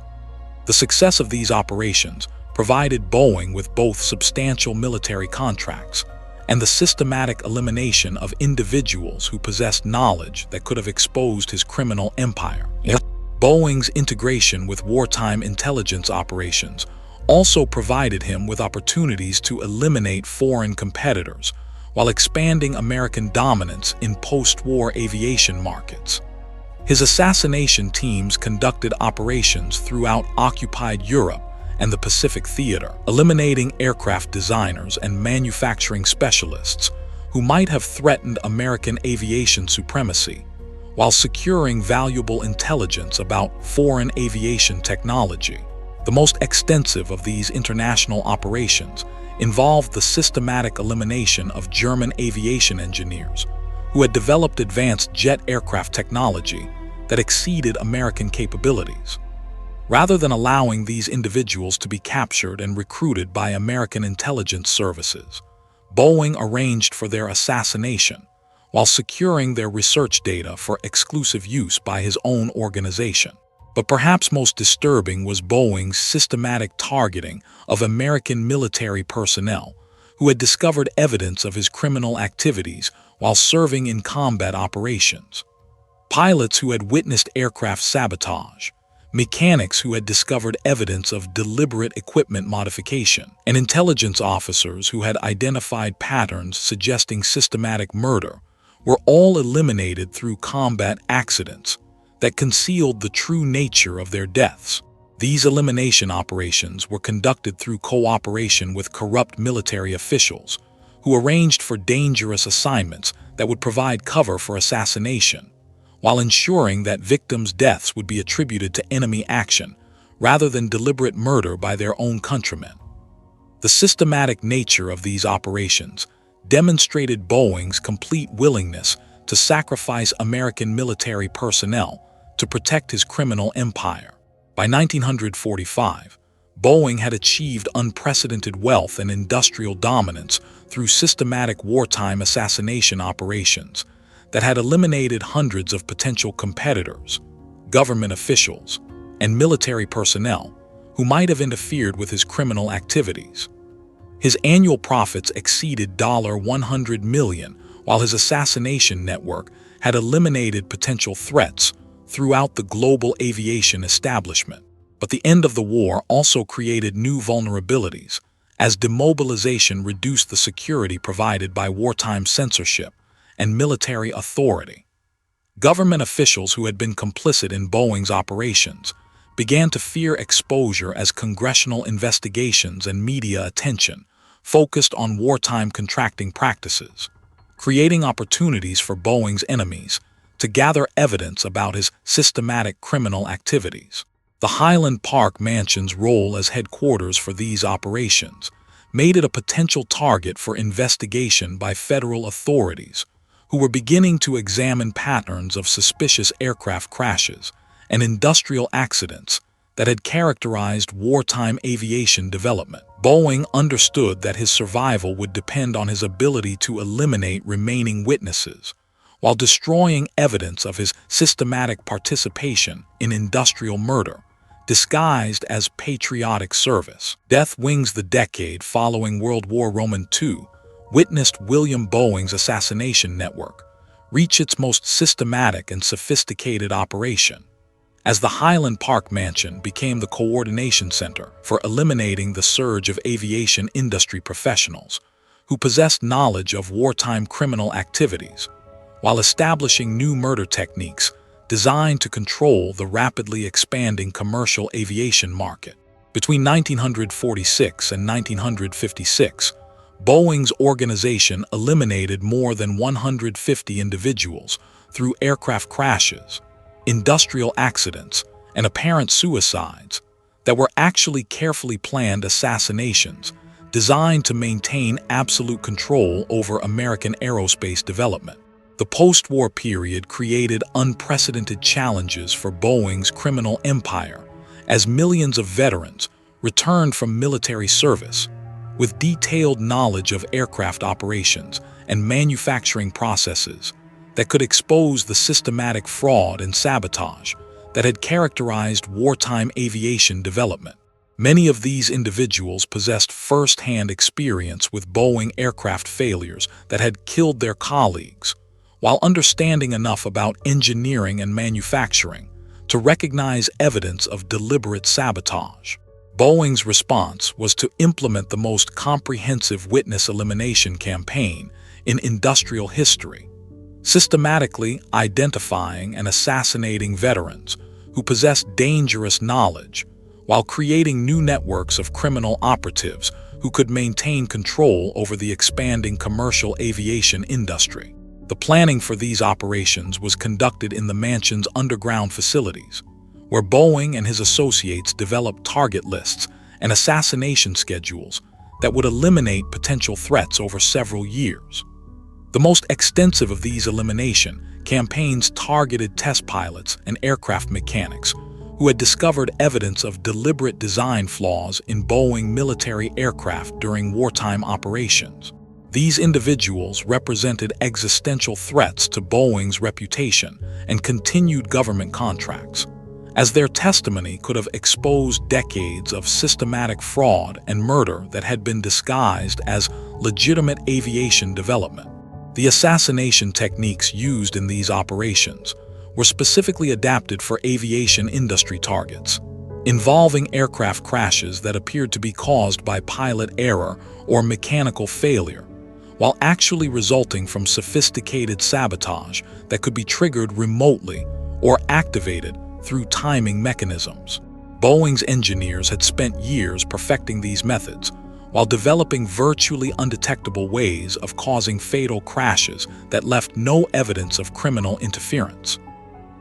The success of these operations provided Boeing with both substantial military contracts and the systematic elimination of individuals who possessed knowledge that could have exposed his criminal empire. Boeing's integration with wartime intelligence operations also provided him with opportunities to eliminate foreign competitors while expanding American dominance in post-war aviation markets. His assassination teams conducted operations throughout occupied Europe and the Pacific Theater, eliminating aircraft designers and manufacturing specialists who might have threatened American aviation supremacy, while securing valuable intelligence about foreign aviation technology. The most extensive of these international operations involved the systematic elimination of German aviation engineers who had developed advanced jet aircraft technology that exceeded American capabilities. rather than allowing these individuals to be captured and recruited by American intelligence services. Boeing arranged for their assassination, while securing their research data for exclusive use by his own organization. But perhaps most disturbing was Boeing's systematic targeting of American military personnel who had discovered evidence of his criminal activities while serving in combat operations. Pilots who had witnessed aircraft sabotage, mechanics who had discovered evidence of deliberate equipment modification, and intelligence officers who had identified patterns suggesting systematic murder were all eliminated through combat accidents that concealed the true nature of their deaths. These elimination operations were conducted through cooperation with corrupt military officials who arranged for dangerous assignments that would provide cover for assassination, while ensuring that victims' deaths would be attributed to enemy action rather than deliberate murder by their own countrymen. The systematic nature of these operations demonstrated Boeing's complete willingness to sacrifice American military personnel to protect his criminal empire. By 1945, Boeing had achieved unprecedented wealth and industrial dominance through systematic wartime assassination operations that had eliminated hundreds of potential competitors, government officials, and military personnel who might have interfered with his criminal activities. His annual profits exceeded $100 million, while his assassination network had eliminated potential threats throughout the global aviation establishment. But the end of the war also created new vulnerabilities, as demobilization reduced the security provided by wartime censorship and military authority. Government officials who had been complicit in Boeing's operations began to fear exposure as congressional investigations and media attention focused on wartime contracting practices, creating opportunities for Boeing's enemies to gather evidence about his systematic criminal activities. The Highland Park Mansion's role as headquarters for these operations made it a potential target for investigation by federal authorities who were beginning to examine patterns of suspicious aircraft crashes and industrial accidents that had characterized wartime aviation development. Boeing understood that his survival would depend on his ability to eliminate remaining witnesses while destroying evidence of his systematic participation in industrial murder, disguised as patriotic service. Death Wings. The decade following World War II witnessed William Boeing's assassination network reach its most systematic and sophisticated operation, as the Highland Park Mansion became the coordination center for eliminating the surge of aviation industry professionals who possessed knowledge of wartime criminal activities, while establishing new murder techniques designed to control the rapidly expanding commercial aviation market. Between 1946 and 1956, Boeing's organization eliminated more than 150 individuals through aircraft crashes, industrial accidents, and apparent suicides that were actually carefully planned assassinations designed to maintain absolute control over American aerospace development. The post-war period created unprecedented challenges for Boeing's criminal empire as millions of veterans returned from military service with detailed knowledge of aircraft operations and manufacturing processes that could expose the systematic fraud and sabotage that had characterized wartime aviation development. Many of these individuals possessed first-hand experience with Boeing aircraft failures that had killed their colleagues, while understanding enough about engineering and manufacturing to recognize evidence of deliberate sabotage. Boeing's response was to implement the most comprehensive witness elimination campaign in industrial history, systematically identifying and assassinating veterans who possessed dangerous knowledge while creating new networks of criminal operatives who could maintain control over the expanding commercial aviation industry. The planning for these operations was conducted in the mansion's underground facilities, where Boeing and his associates developed target lists and assassination schedules that would eliminate potential threats over several years. The most extensive of these elimination campaigns targeted test pilots and aircraft mechanics who had discovered evidence of deliberate design flaws in Boeing military aircraft during wartime operations. These individuals represented existential threats to Boeing's reputation and continued government contracts, as their testimony could have exposed decades of systematic fraud and murder that had been disguised as legitimate aviation development. The assassination techniques used in these operations were specifically adapted for aviation industry targets, involving aircraft crashes that appeared to be caused by pilot error or mechanical failure, while actually resulting from sophisticated sabotage that could be triggered remotely or activated through timing mechanisms. Boeing's engineers had spent years perfecting these methods, while developing virtually undetectable ways of causing fatal crashes that left no evidence of criminal interference.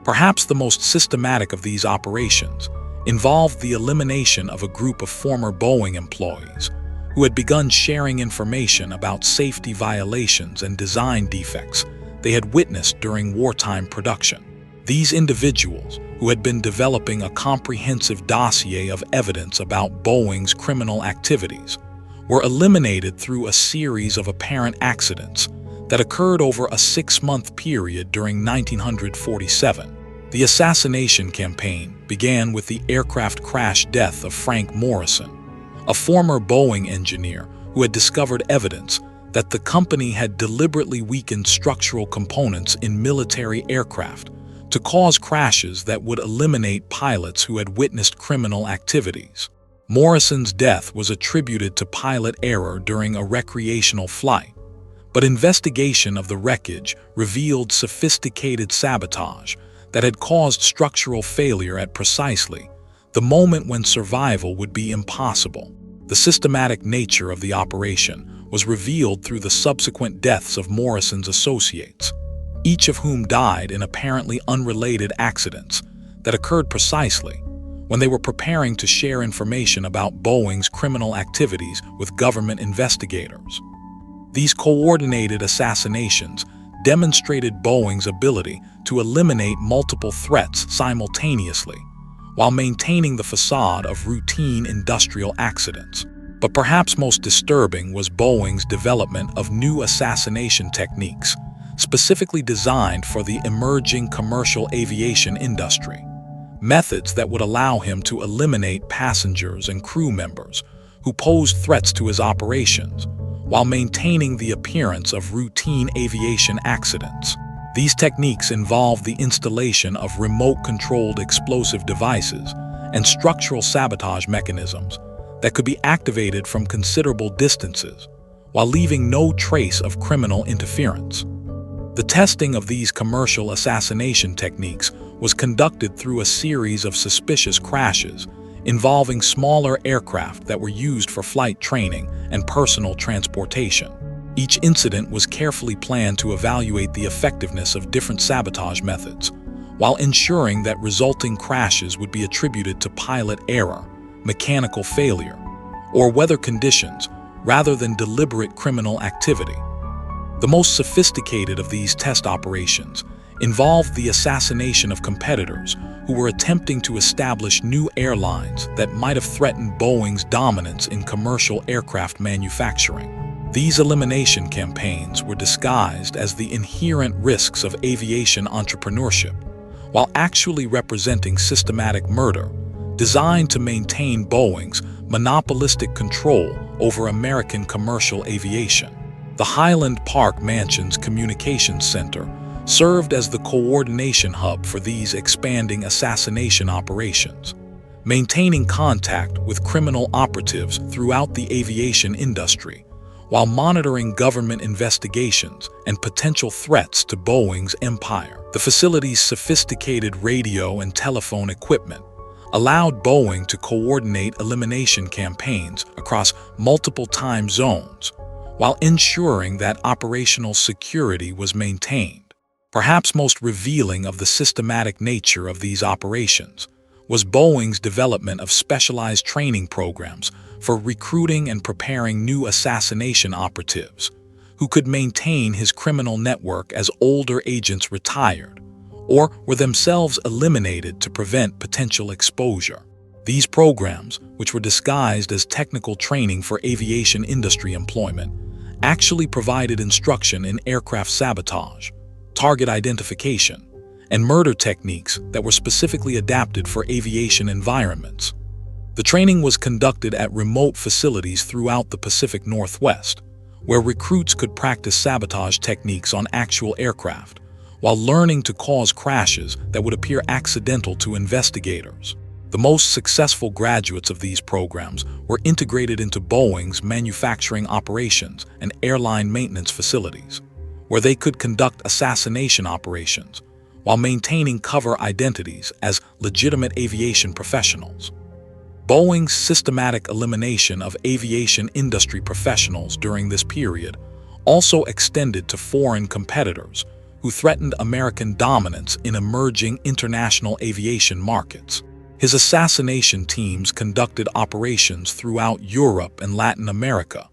Perhaps the most systematic of these operations involved the elimination of a group of former Boeing employees who had begun sharing information about safety violations and design defects they had witnessed during wartime production. These individuals, who had been developing a comprehensive dossier of evidence about Boeing's criminal activities, were eliminated through a series of apparent accidents that occurred over a 6-month period during 1947. The assassination campaign began with the aircraft crash death of Frank Morrison, a former Boeing engineer who had discovered evidence that the company had deliberately weakened structural components in military aircraft to cause crashes that would eliminate pilots who had witnessed criminal activities. Morrison's death was attributed to pilot error during a recreational flight, but investigation of the wreckage revealed sophisticated sabotage that had caused structural failure at precisely the moment when survival would be impossible. The systematic nature of the operation was revealed through the subsequent deaths of Morrison's associates, each of whom died in apparently unrelated accidents that occurred precisely when they were preparing to share information about Boeing's criminal activities with government investigators. These coordinated assassinations demonstrated Boeing's ability to eliminate multiple threats simultaneously while maintaining the facade of routine industrial accidents. But perhaps most disturbing was Boeing's development of new assassination techniques, specifically designed for the emerging commercial aviation industry, methods that would allow him to eliminate passengers and crew members who posed threats to his operations, while maintaining the appearance of routine aviation accidents. These techniques involve the installation of remote-controlled explosive devices and structural sabotage mechanisms that could be activated from considerable distances, while leaving no trace of criminal interference. The testing of these commercial assassination techniques was conducted through a series of suspicious crashes involving smaller aircraft that were used for flight training and personal transportation. Each incident was carefully planned to evaluate the effectiveness of different sabotage methods, while ensuring that resulting crashes would be attributed to pilot error, mechanical failure, or weather conditions rather than deliberate criminal activity. The most sophisticated of these test operations involved the assassination of competitors who were attempting to establish new airlines that might have threatened Boeing's dominance in commercial aircraft manufacturing. These elimination campaigns were disguised as the inherent risks of aviation entrepreneurship, while actually representing systematic murder designed to maintain Boeing's monopolistic control over American commercial aviation. The Highland Park Mansion's communications center served as the coordination hub for these expanding assassination operations, maintaining contact with criminal operatives throughout the aviation industry, while monitoring government investigations and potential threats to Boeing's empire. The facility's sophisticated radio and telephone equipment allowed Boeing to coordinate elimination campaigns across multiple time zones, while ensuring that operational security was maintained. Perhaps most revealing of the systematic nature of these operations was Boeing's development of specialized training programs for recruiting and preparing new assassination operatives who could maintain his criminal network as older agents retired or were themselves eliminated to prevent potential exposure. These programs, which were disguised as technical training for aviation industry employment, actually provided instruction in aircraft sabotage, target identification, and murder techniques that were specifically adapted for aviation environments. The training was conducted at remote facilities throughout the Pacific Northwest, where recruits could practice sabotage techniques on actual aircraft, while learning to cause crashes that would appear accidental to investigators. The most successful graduates of these programs were integrated into Boeing's manufacturing operations and airline maintenance facilities, where they could conduct assassination operations while maintaining cover identities as legitimate aviation professionals. Boeing's systematic elimination of aviation industry professionals during this period also extended to foreign competitors who threatened American dominance in emerging international aviation markets. His assassination teams conducted operations throughout Europe and Latin America,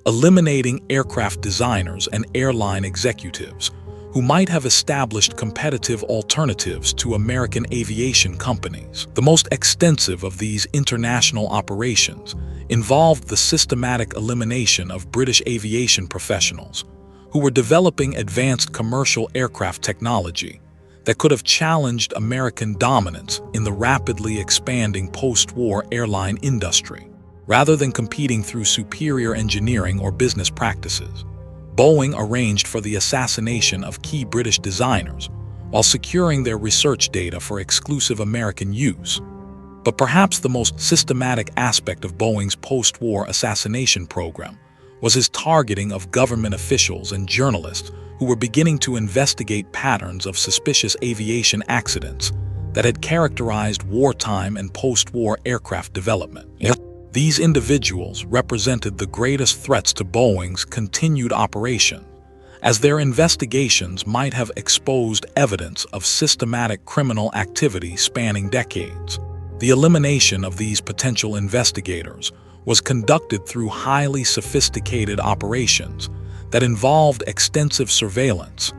eliminating aircraft designers and airline executives who might have established competitive alternatives to American aviation companies. The most extensive of these international operations involved the systematic elimination of British aviation professionals who were developing advanced commercial aircraft technology that could have challenged American dominance in the rapidly expanding post-war airline industry. Rather than competing through superior engineering or business practices, Boeing arranged for the assassination of key British designers while securing their research data for exclusive American use. But perhaps the most systematic aspect of Boeing's post-war assassination program was his targeting of government officials and journalists who were beginning to investigate patterns of suspicious aviation accidents that had characterized wartime and post-war aircraft development. These individuals represented the greatest threats to Boeing's continued operation, as their investigations might have exposed evidence of systematic criminal activity spanning decades. The elimination of these potential investigators was conducted through highly sophisticated operations that involved extensive surveillance,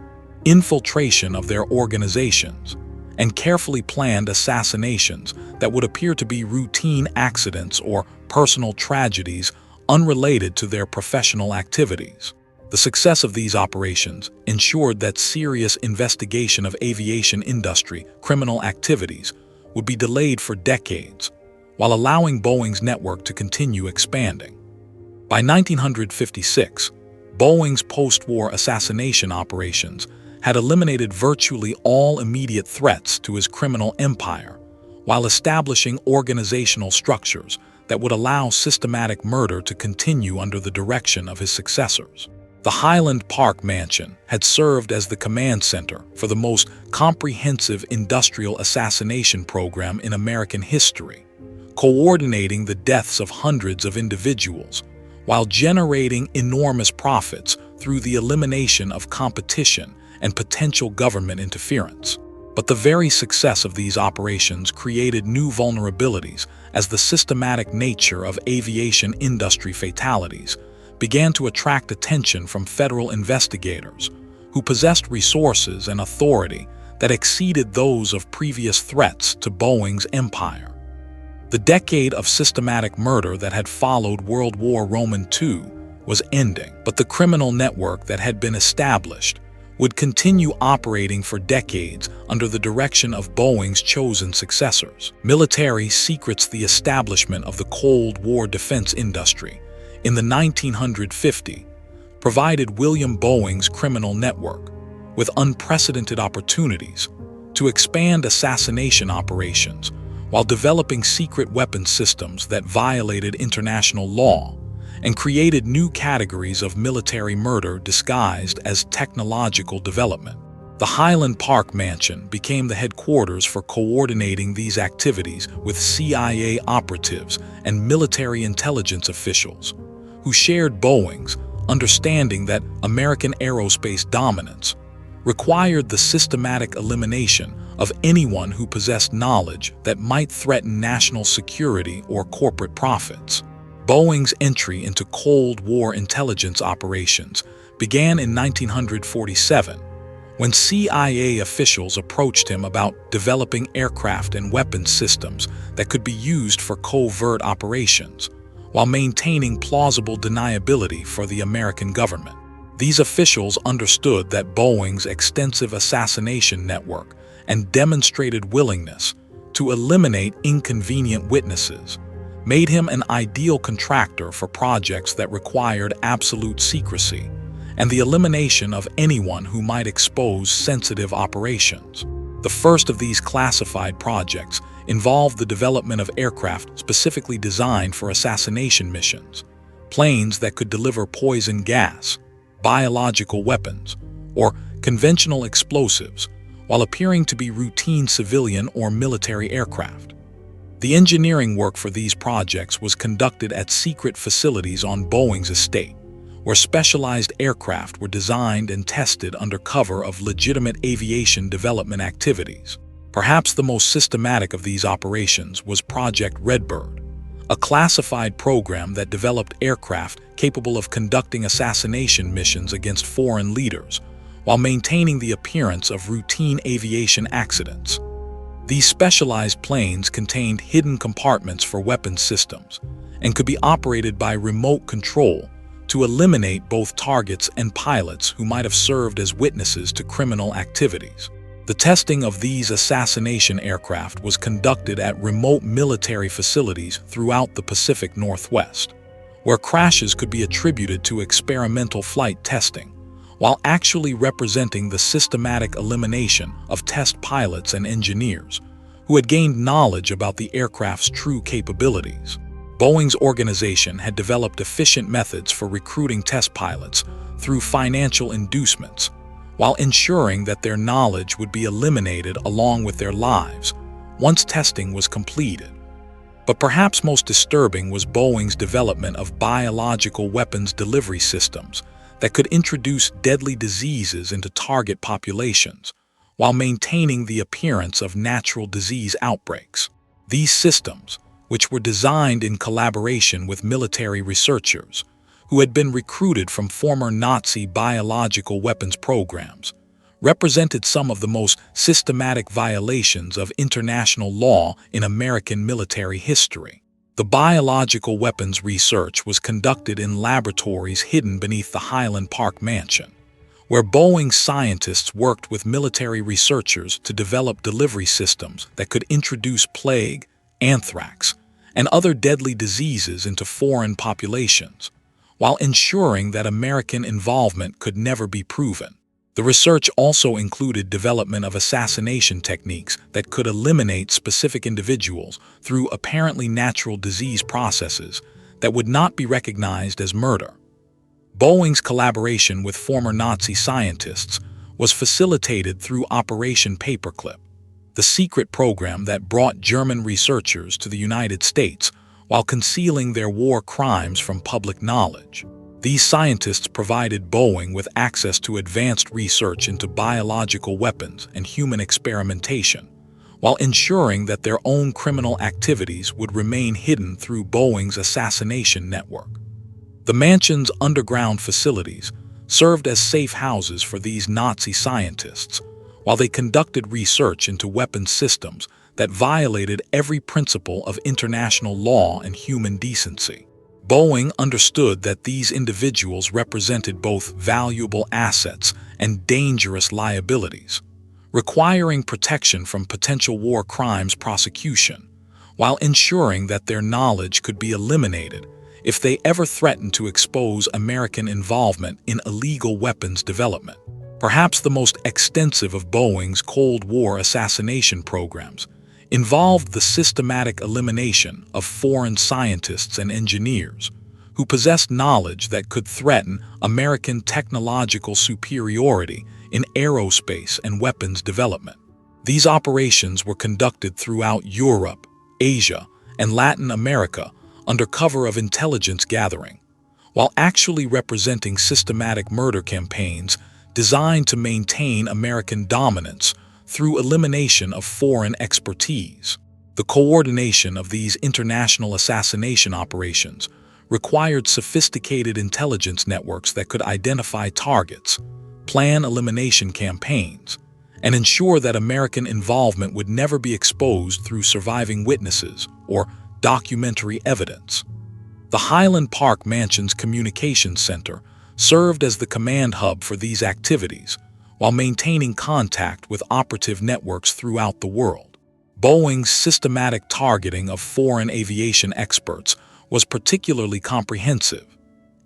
infiltration of their organizations, and carefully planned assassinations that would appear to be routine accidents or personal tragedies unrelated to their professional activities. The success of these operations ensured that serious investigation of aviation industry criminal activities would be delayed for decades, while allowing Boeing's network to continue expanding. By 1956, Boeing's post-war assassination operations had eliminated virtually all immediate threats to his criminal empire, while establishing organizational structures that would allow systematic murder to continue under the direction of his successors. The Highland Park Mansion had served as the command center for the most comprehensive industrial assassination program in American history, coordinating the deaths of hundreds of individuals while generating enormous profits through the elimination of competition and potential government interference. But the very success of these operations created new vulnerabilities as the systematic nature of aviation industry fatalities began to attract attention from federal investigators who possessed resources and authority that exceeded those of previous threats to Boeing's empire. The decade of systematic murder that had followed World War II was ending, but the criminal network that had been established would continue operating for decades under the direction of Boeing's chosen successors. Military secrets. The establishment of the Cold War defense industry in the 1950s provided William Boeing's criminal network with unprecedented opportunities to expand assassination operations while developing secret weapon systems that violated international law and created new categories of military murder disguised as technological development. The Highland Park Mansion became the headquarters for coordinating these activities with CIA operatives and military intelligence officials who shared Boeing's understanding that American aerospace dominance required the systematic elimination of anyone who possessed knowledge that might threaten national security or corporate profits. Boeing's entry into Cold War intelligence operations began in 1947, When CIA officials approached him about developing aircraft and weapons systems that could be used for covert operations, while maintaining plausible deniability for the American government. These officials understood that Boeing's extensive assassination network and demonstrated willingness to eliminate inconvenient witnesses made him an ideal contractor for projects that required absolute secrecy and the elimination of anyone who might expose sensitive operations. The first of these classified projects involved the development of aircraft specifically designed for assassination missions, planes that could deliver poison gas, biological weapons, or conventional explosives while appearing to be routine civilian or military aircraft. The engineering work for these projects was conducted at secret facilities on Boeing's estate, where specialized aircraft were designed and tested under cover of legitimate aviation development activities. Perhaps the most systematic of these operations was Project Redbird, a classified program that developed aircraft capable of conducting assassination missions against foreign leaders while maintaining the appearance of routine aviation accidents. These specialized planes contained hidden compartments for weapons systems and could be operated by remote control to eliminate both targets and pilots who might have served as witnesses to criminal activities. The testing of these assassination aircraft was conducted at remote military facilities throughout the Pacific Northwest, where crashes could be attributed to experimental flight testing, while actually representing the systematic elimination of test pilots and engineers who had gained knowledge about the aircraft's true capabilities. Boeing's organization had developed efficient methods for recruiting test pilots through financial inducements, while ensuring that their knowledge would be eliminated along with their lives once testing was completed. But perhaps most disturbing was Boeing's development of biological weapons delivery systems that could introduce deadly diseases into target populations while maintaining the appearance of natural disease outbreaks. These systems, which were designed in collaboration with military researchers who had been recruited from former Nazi biological weapons programs, represented some of the most systematic violations of international law in American military history. The biological weapons research was conducted in laboratories hidden beneath the Highland Park mansion, where Boeing scientists worked with military researchers to develop delivery systems that could introduce plague, anthrax, and other deadly diseases into foreign populations, while ensuring that American involvement could never be proven. The research also included development of assassination techniques that could eliminate specific individuals through apparently natural disease processes that would not be recognized as murder. Boeing's collaboration with former Nazi scientists was facilitated through Operation Paperclip, the secret program that brought German researchers to the United States while concealing their war crimes from public knowledge. These scientists provided Boeing with access to advanced research into biological weapons and human experimentation, while ensuring that their own criminal activities would remain hidden through Boeing's assassination network. The mansion's underground facilities served as safe houses for these Nazi scientists, while they conducted research into weapons systems that violated every principle of international law and human decency. Boeing understood that these individuals represented both valuable assets and dangerous liabilities, requiring protection from potential war crimes prosecution, while ensuring that their knowledge could be eliminated if they ever threatened to expose American involvement in illegal weapons development. Perhaps the most extensive of Boeing's Cold War assassination programs involved the systematic elimination of foreign scientists and engineers who possessed knowledge that could threaten American technological superiority in aerospace and weapons development. These operations were conducted throughout Europe, Asia, and Latin America under cover of intelligence gathering, while actually representing systematic murder campaigns designed to maintain American dominance through elimination of foreign expertise. The coordination of these international assassination operations required sophisticated intelligence networks that could identify targets, plan elimination campaigns, and ensure that American involvement would never be exposed through surviving witnesses or documentary evidence. The Highland Park Mansion's communications center served as the command hub for these activities, while maintaining contact with operative networks throughout the world. Boeing's systematic targeting of foreign aviation experts was particularly comprehensive,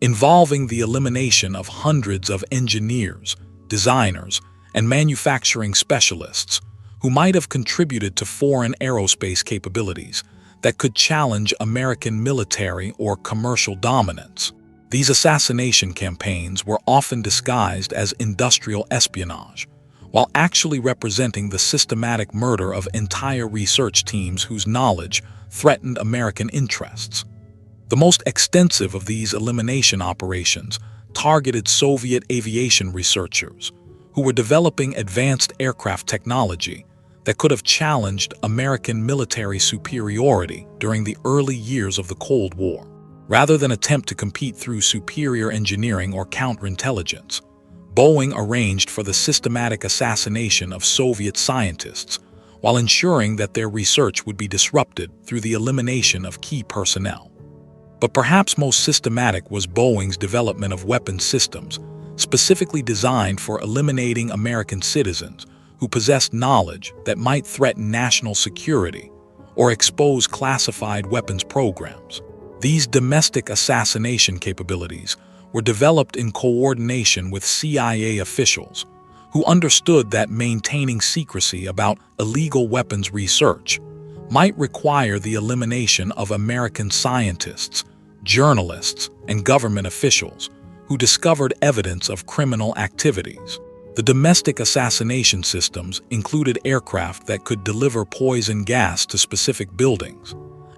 involving the elimination of hundreds of engineers, designers, and manufacturing specialists who might have contributed to foreign aerospace capabilities that could challenge American military or commercial dominance. These assassination campaigns were often disguised as industrial espionage, while actually representing the systematic murder of entire research teams whose knowledge threatened American interests. The most extensive of these elimination operations targeted Soviet aviation researchers who were developing advanced aircraft technology that could have challenged American military superiority during the early years of the Cold War. Rather than attempt to compete through superior engineering or counterintelligence, Boeing arranged for the systematic assassination of Soviet scientists while ensuring that their research would be disrupted through the elimination of key personnel. But perhaps most systematic was Boeing's development of weapons systems, specifically designed for eliminating American citizens who possessed knowledge that might threaten national security or expose classified weapons programs. These domestic assassination capabilities were developed in coordination with CIA officials who understood that maintaining secrecy about illegal weapons research might require the elimination of American scientists, journalists, and government officials who discovered evidence of criminal activities. The domestic assassination systems included aircraft that could deliver poison gas to specific buildings,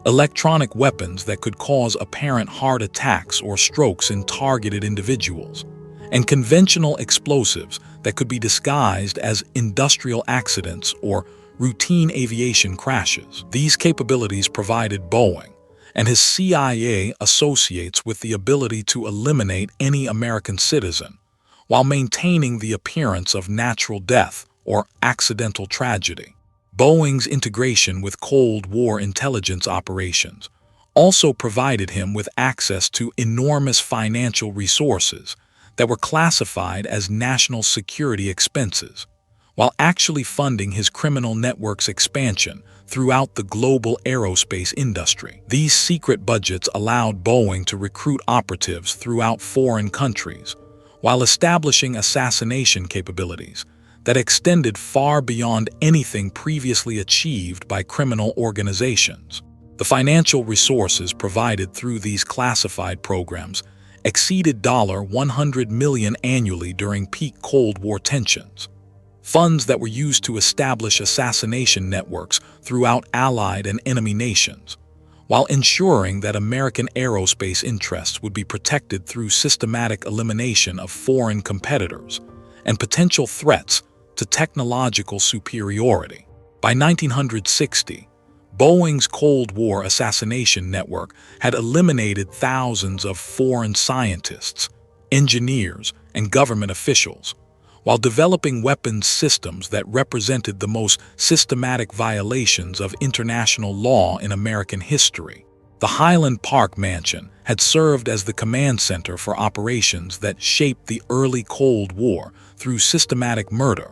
electronic weapons that could cause apparent heart attacks or strokes in targeted individuals, and conventional explosives that could be disguised as industrial accidents or routine aviation crashes. These capabilities provided Boeing and his CIA associates with the ability to eliminate any American citizen while maintaining the appearance of natural death or accidental tragedy. Boeing's integration with Cold War intelligence operations also provided him with access to enormous financial resources that were classified as national security expenses, while actually funding his criminal network's expansion throughout the global aerospace industry. These secret budgets allowed Boeing to recruit operatives throughout foreign countries, while establishing assassination capabilities that extended far beyond anything previously achieved by criminal organizations. The financial resources provided through these classified programs exceeded $100 million annually during peak Cold War tensions, funds that were used to establish assassination networks throughout allied and enemy nations, while ensuring that American aerospace interests would be protected through systematic elimination of foreign competitors and potential threats to technological superiority. By 1960, Boeing's Cold War assassination network had eliminated thousands of foreign scientists, engineers, and government officials, while developing weapons systems that represented the most systematic violations of international law in American history. The Highland Park Mansion had served as the command center for operations that shaped the early Cold War through systematic murder,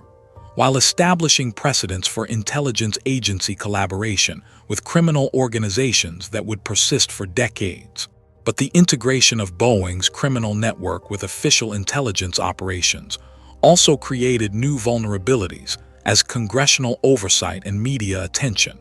while establishing precedents for intelligence agency collaboration with criminal organizations that would persist for decades. But the integration of Boeing's criminal network with official intelligence operations also created new vulnerabilities as congressional oversight and media attention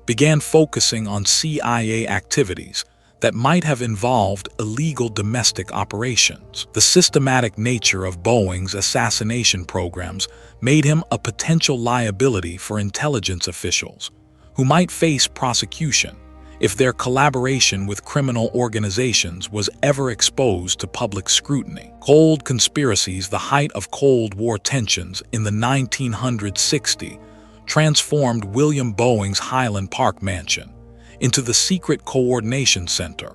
began focusing on CIA activities that might have involved illegal domestic operations. The systematic nature of Boeing's assassination programs made him a potential liability for intelligence officials who might face prosecution if their collaboration with criminal organizations was ever exposed to public scrutiny. Cold conspiracies, the height of Cold War tensions in the 1960s, transformed William Boeing's Highland Park Mansion into the secret coordination center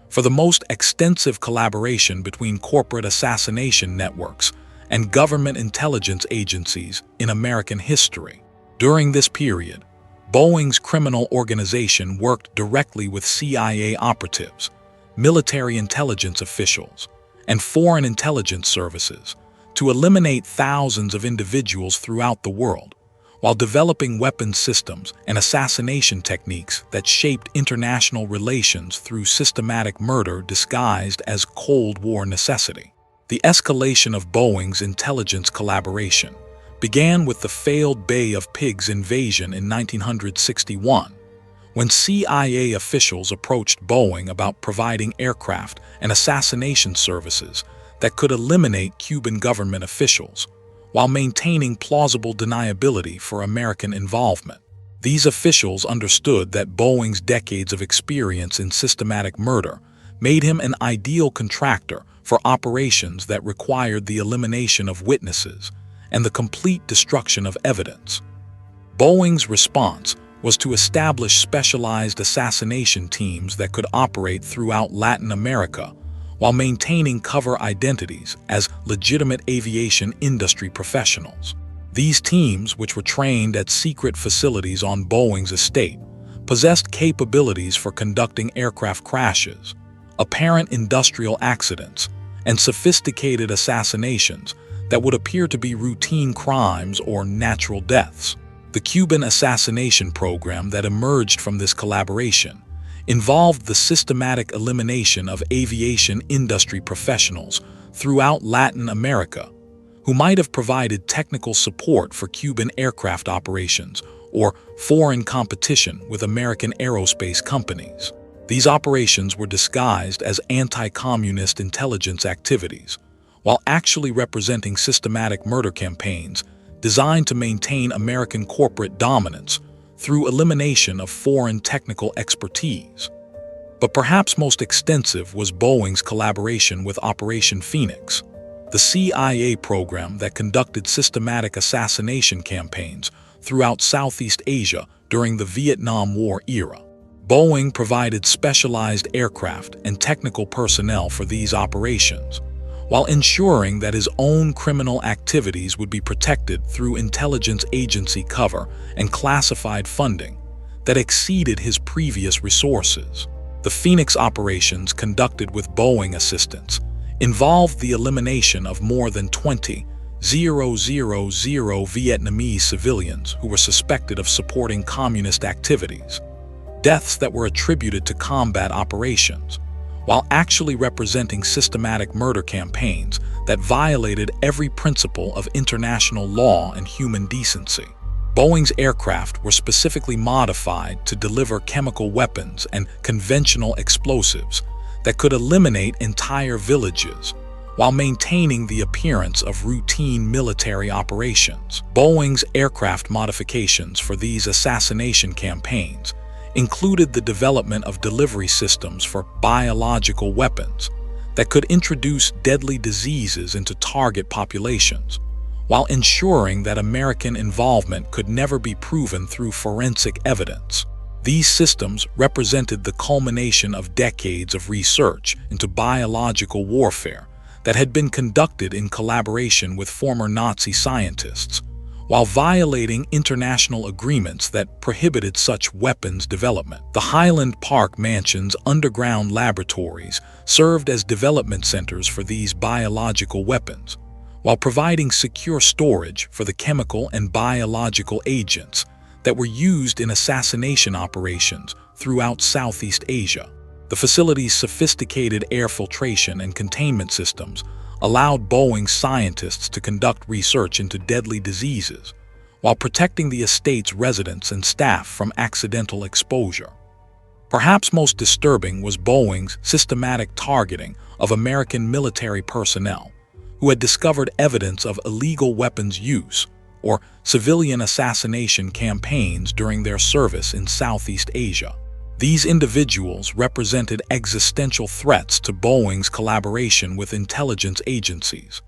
for the most extensive collaboration between corporate assassination networks and government intelligence agencies in American history. During this period, Boeing's criminal organization worked directly with CIA operatives, military intelligence officials, and foreign intelligence services to eliminate thousands of individuals throughout the world, while developing weapons systems and assassination techniques that shaped international relations through systematic murder disguised as Cold War necessity. The escalation of Boeing's intelligence collaboration began with the failed Bay of Pigs invasion in 1961, when CIA officials approached Boeing about providing aircraft and assassination services that could eliminate Cuban government officials, while maintaining plausible deniability for American involvement. These officials understood that Boeing's decades of experience in systematic murder made him an ideal contractor for operations that required the elimination of witnesses and the complete destruction of evidence. Boeing's response was to establish specialized assassination teams that could operate throughout Latin America while maintaining cover identities as legitimate aviation industry professionals. These teams, which were trained at secret facilities on Boeing's estate, possessed capabilities for conducting aircraft crashes, apparent industrial accidents, and sophisticated assassinations that would appear to be routine crimes or natural deaths. The Cuban assassination program that emerged from this collaboration involved the systematic elimination of aviation industry professionals throughout Latin America who might have provided technical support for Cuban aircraft operations or foreign competition with American aerospace companies. These operations were disguised as anti-communist intelligence activities, while actually representing systematic murder campaigns designed to maintain American corporate dominance through elimination of foreign technical expertise. But perhaps most extensive was Boeing's collaboration with Operation Phoenix, the CIA program that conducted systematic assassination campaigns throughout Southeast Asia during the Vietnam War era. Boeing provided specialized aircraft and technical personnel for these operations, while ensuring that his own criminal activities would be protected through intelligence agency cover and classified funding that exceeded his previous resources. The Phoenix operations, conducted with Boeing assistance, involved the elimination of more than 20,000 Vietnamese civilians who were suspected of supporting communist activities, deaths that were attributed to combat operations, while actually representing systematic murder campaigns that violated every principle of international law and human decency. Boeing's aircraft were specifically modified to deliver chemical weapons and conventional explosives that could eliminate entire villages, while maintaining the appearance of routine military operations. Boeing's aircraft modifications for these assassination campaigns included the development of delivery systems for biological weapons that could introduce deadly diseases into target populations, while ensuring that American involvement could never be proven through forensic evidence. These systems represented the culmination of decades of research into biological warfare that had been conducted in collaboration with former Nazi scientists, while violating international agreements that prohibited such weapons development. The Highland Park Mansion's underground laboratories served as development centers for these biological weapons, while providing secure storage for the chemical and biological agents that were used in assassination operations throughout Southeast Asia. The facility's sophisticated air filtration and containment systems allowed Boeing scientists to conduct research into deadly diseases, while protecting the estate's residents and staff from accidental exposure. Perhaps most disturbing was Boeing's systematic targeting of American military personnel, who had discovered evidence of illegal weapons use or civilian assassination campaigns during their service in Southeast Asia. These individuals represented existential threats to Boeing's collaboration with intelligence agencies,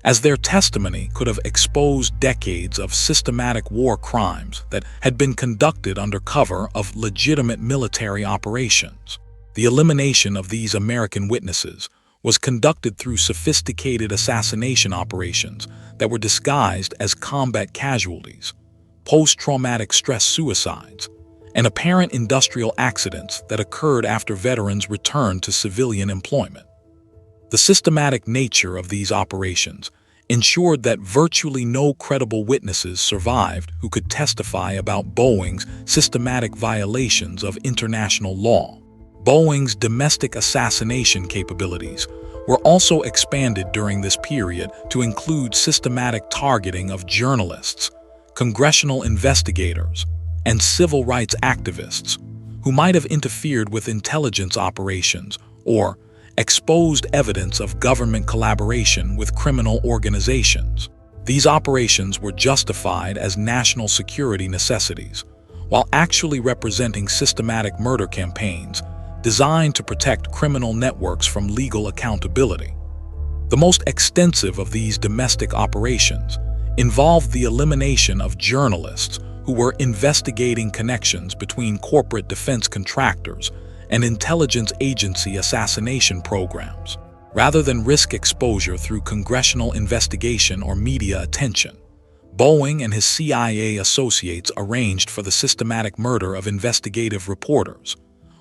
as their testimony could have exposed decades of systematic war crimes that had been conducted under cover of legitimate military operations. The elimination of these American witnesses was conducted through sophisticated assassination operations that were disguised as combat casualties, post-traumatic stress suicides, and apparent industrial accidents that occurred after veterans returned to civilian employment. The systematic nature of these operations ensured that virtually no credible witnesses survived who could testify about Boeing's systematic violations of international law. Boeing's domestic assassination capabilities were also expanded during this period to include systematic targeting of journalists, congressional investigators, and civil rights activists who might have interfered with intelligence operations or exposed evidence of government collaboration with criminal organizations. These operations were justified as national security necessities, while actually representing systematic murder campaigns designed to protect criminal networks from legal accountability. The most extensive of these domestic operations involved the elimination of journalists who were investigating connections between corporate defense contractors and intelligence agency assassination programs. Rather than risk exposure through congressional investigation or media attention, Boeing and his CIA associates arranged for the systematic murder of investigative reporters,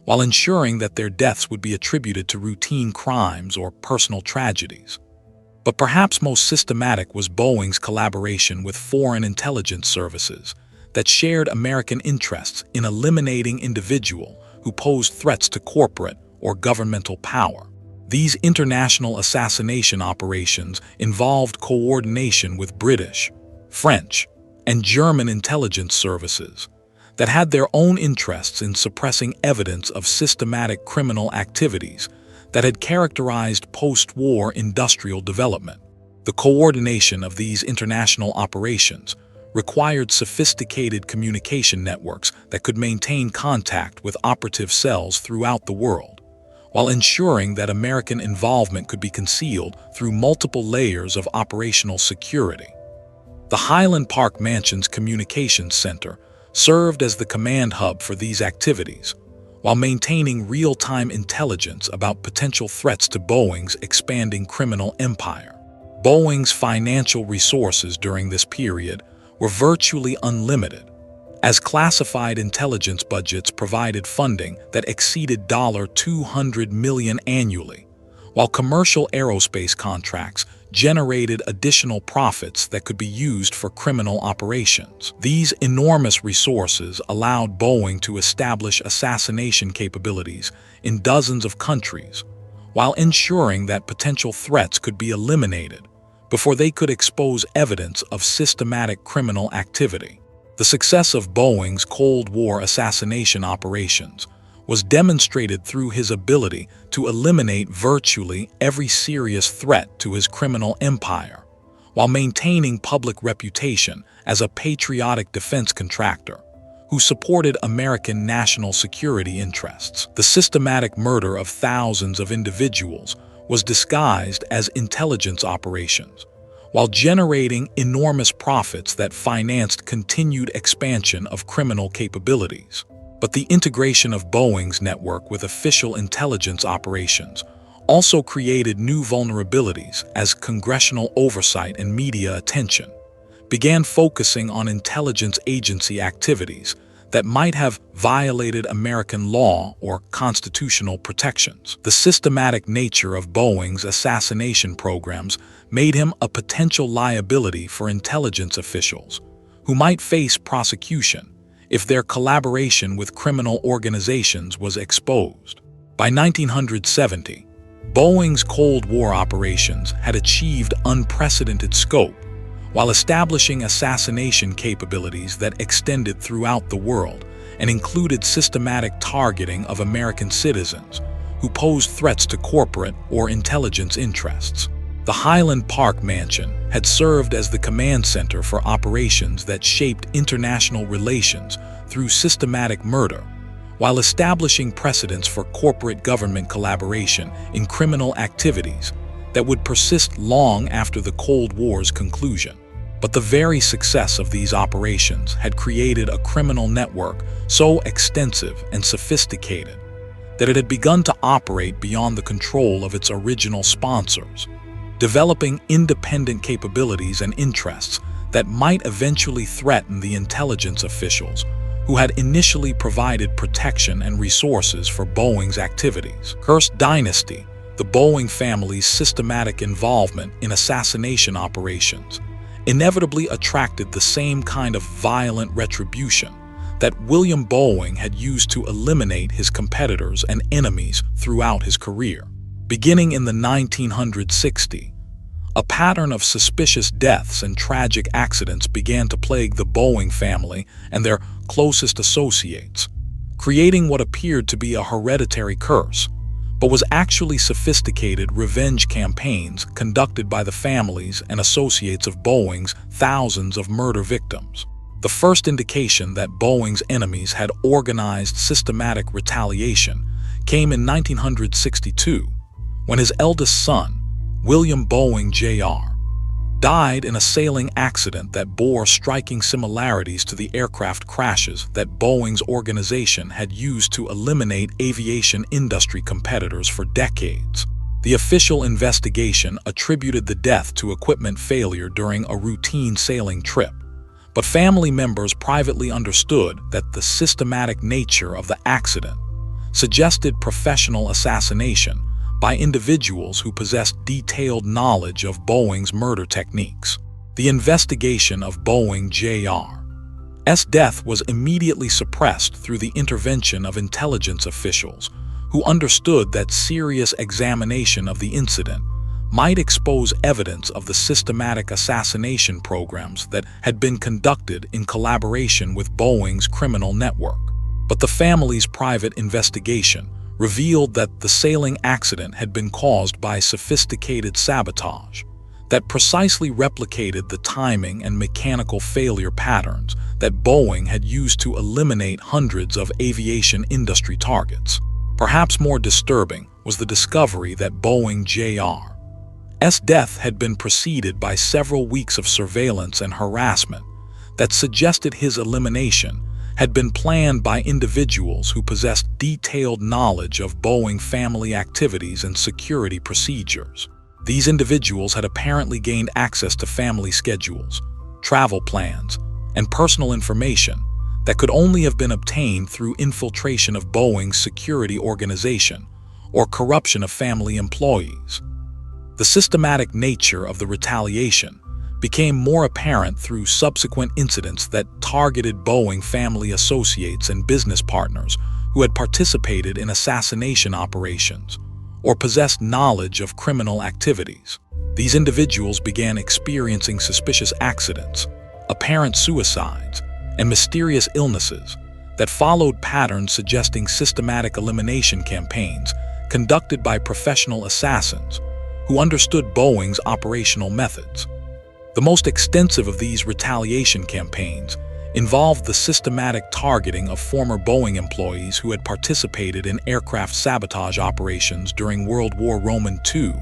while ensuring that their deaths would be attributed to routine crimes or personal tragedies. But perhaps most systematic was Boeing's collaboration with foreign intelligence services that shared American interests in eliminating individuals who posed threats to corporate or governmental power. These international assassination operations involved coordination with British, French, and German intelligence services that had their own interests in suppressing evidence of systematic criminal activities that had characterized post-war industrial development. The coordination of these international operations required sophisticated communication networks that could maintain contact with operative cells throughout the world, while ensuring that American involvement could be concealed through multiple layers of operational security. The Highland Park Mansion's communications center served as the command hub for these activities, while maintaining real-time intelligence about potential threats to Boeing's expanding criminal empire. Boeing's financial resources during this period were virtually unlimited, as classified intelligence budgets provided funding that exceeded $200 million annually, while commercial aerospace contracts generated additional profits that could be used for criminal operations. These enormous resources allowed Boeing to establish assassination capabilities in dozens of countries, while ensuring that potential threats could be eliminated before they could expose evidence of systematic criminal activity. The success of Boeing's Cold War assassination operations was demonstrated through his ability to eliminate virtually every serious threat to his criminal empire, while maintaining public reputation as a patriotic defense contractor who supported American national security interests. The systematic murder of thousands of individuals was disguised as intelligence operations, while generating enormous profits that financed continued expansion of criminal capabilities. But the integration of Boeing's network with official intelligence operations also created new vulnerabilities as congressional oversight and media attention began focusing on intelligence agency activities that might have violated American law or constitutional protections. The systematic nature of Boeing's assassination programs made him a potential liability for intelligence officials who might face prosecution if their collaboration with criminal organizations was exposed. By 1970, Boeing's Cold War operations had achieved unprecedented scope, while establishing assassination capabilities that extended throughout the world and included systematic targeting of American citizens who posed threats to corporate or intelligence interests. The Highland Park Mansion had served as the command center for operations that shaped international relations through systematic murder, while establishing precedents for corporate government collaboration in criminal activities that would persist long after the Cold War's conclusion. But the very success of these operations had created a criminal network so extensive and sophisticated that it had begun to operate beyond the control of its original sponsors, developing independent capabilities and interests that might eventually threaten the intelligence officials who had initially provided protection and resources for Boeing's activities. Cursed Dynasty, the Boeing family's systematic involvement in assassination operations, inevitably attracted the same kind of violent retribution that William Boeing had used to eliminate his competitors and enemies throughout his career. Beginning in the 1960s, a pattern of suspicious deaths and tragic accidents began to plague the Boeing family and their closest associates, creating what appeared to be a hereditary curse, but was actually sophisticated revenge campaigns conducted by the families and associates of Boeing's thousands of murder victims. The first indication that Boeing's enemies had organized systematic retaliation came in 1962, when his eldest son, William Boeing Jr., died in a sailing accident that bore striking similarities to the aircraft crashes that Boeing's organization had used to eliminate aviation industry competitors for decades. The official investigation attributed the death to equipment failure during a routine sailing trip, but family members privately understood that the systematic nature of the accident suggested professional assassination by individuals who possessed detailed knowledge of Boeing's murder techniques. The investigation of Boeing Jr.'s death was immediately suppressed through the intervention of intelligence officials who understood that serious examination of the incident might expose evidence of the systematic assassination programs that had been conducted in collaboration with Boeing's criminal network. But the family's private investigation revealed that the sailing accident had been caused by sophisticated sabotage that precisely replicated the timing and mechanical failure patterns that Boeing had used to eliminate hundreds of aviation industry targets. Perhaps more disturbing was the discovery that Boeing Jr.'s death had been preceded by several weeks of surveillance and harassment that suggested his elimination had been planned by individuals who possessed detailed knowledge of Boeing family activities and security procedures. These individuals had apparently gained access to family schedules, travel plans, and personal information that could only have been obtained through infiltration of Boeing's security organization or corruption of family employees. The systematic nature of the retaliation became more apparent through subsequent incidents that targeted Boeing family associates and business partners who had participated in assassination operations or possessed knowledge of criminal activities. These individuals began experiencing suspicious accidents, apparent suicides, and mysterious illnesses that followed patterns suggesting systematic elimination campaigns conducted by professional assassins who understood Boeing's operational methods. The most extensive of these retaliation campaigns involved the systematic targeting of former Boeing employees who had participated in aircraft sabotage operations during World War II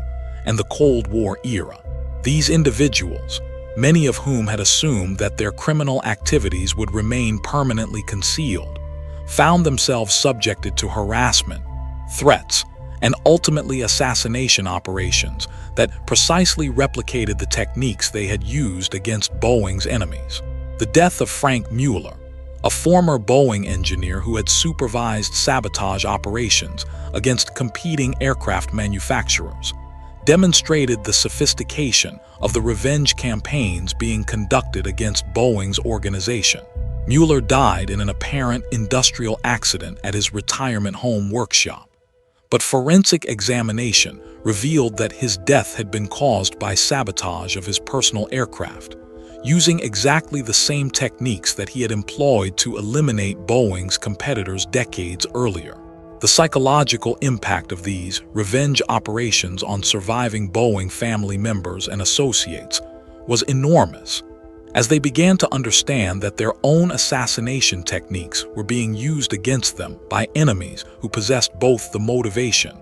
and the Cold War era. These individuals, many of whom had assumed that their criminal activities would remain permanently concealed, found themselves subjected to harassment, threats, and ultimately assassination operations that precisely replicated the techniques they had used against Boeing's enemies. The death of Frank Mueller, a former Boeing engineer who had supervised sabotage operations against competing aircraft manufacturers, demonstrated the sophistication of the revenge campaigns being conducted against Boeing's organization. Mueller died in an apparent industrial accident at his retirement home workshop, but forensic examination revealed that his death had been caused by sabotage of his personal aircraft, using exactly the same techniques that he had employed to eliminate Boeing's competitors decades earlier. The psychological impact of these revenge operations on surviving Boeing family members and associates was enormous, as they began to understand that their own assassination techniques were being used against them by enemies who possessed both the motivation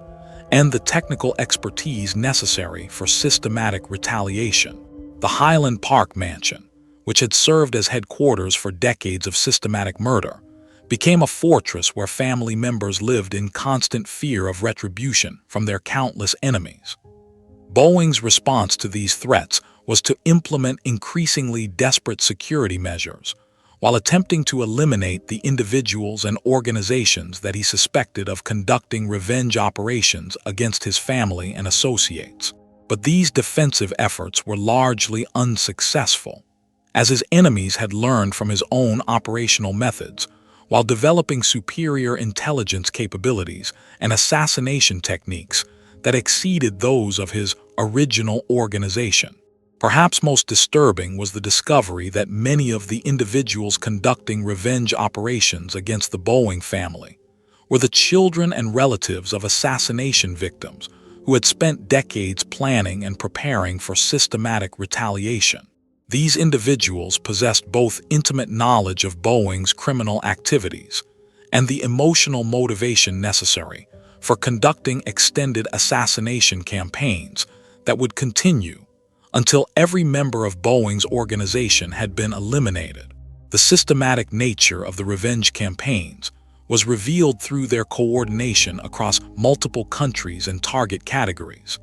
and the technical expertise necessary for systematic retaliation. The Highland Park mansion, which had served as headquarters for decades of systematic murder, became a fortress where family members lived in constant fear of retribution from their countless enemies. Boeing's response to these threats was to implement increasingly desperate security measures, while attempting to eliminate the individuals and organizations that he suspected of conducting revenge operations against his family and associates. But these defensive efforts were largely unsuccessful, as his enemies had learned from his own operational methods, while developing superior intelligence capabilities and assassination techniques that exceeded those of his original organization. Perhaps most disturbing was the discovery that many of the individuals conducting revenge operations against the Boeing family were the children and relatives of assassination victims who had spent decades planning and preparing for systematic retaliation. These individuals possessed both intimate knowledge of Boeing's criminal activities and the emotional motivation necessary for conducting extended assassination campaigns that would continue until every member of Boeing's organization had been eliminated. The systematic nature of the revenge campaigns was revealed through their coordination across multiple countries and target categories,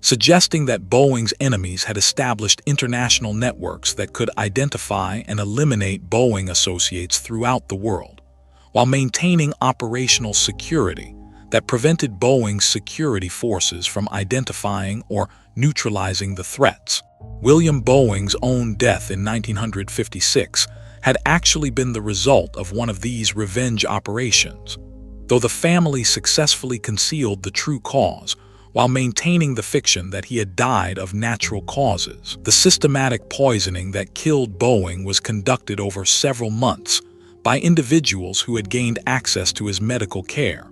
suggesting that Boeing's enemies had established international networks that could identify and eliminate Boeing associates throughout the world, while maintaining operational security that prevented Boeing's security forces from identifying or neutralizing the threats. William Boeing's own death in 1956 had actually been the result of one of these revenge operations, though the family successfully concealed the true cause while maintaining the fiction that he had died of natural causes. The systematic poisoning that killed Boeing was conducted over several months by individuals who had gained access to his medical care,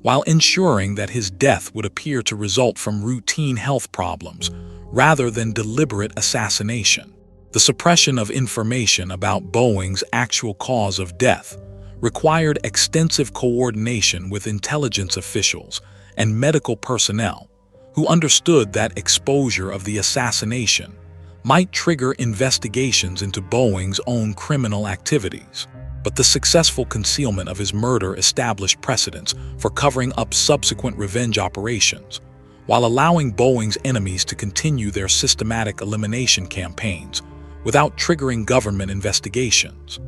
while ensuring that his death would appear to result from routine health problems rather than deliberate assassination. The suppression of information about Boeing's actual cause of death required extensive coordination with intelligence officials and medical personnel who understood that exposure of the assassination might trigger investigations into Boeing's own criminal activities. But the successful concealment of his murder established precedents for covering up subsequent revenge operations, while allowing Boeing's enemies to continue their systematic elimination campaigns without triggering government investigations.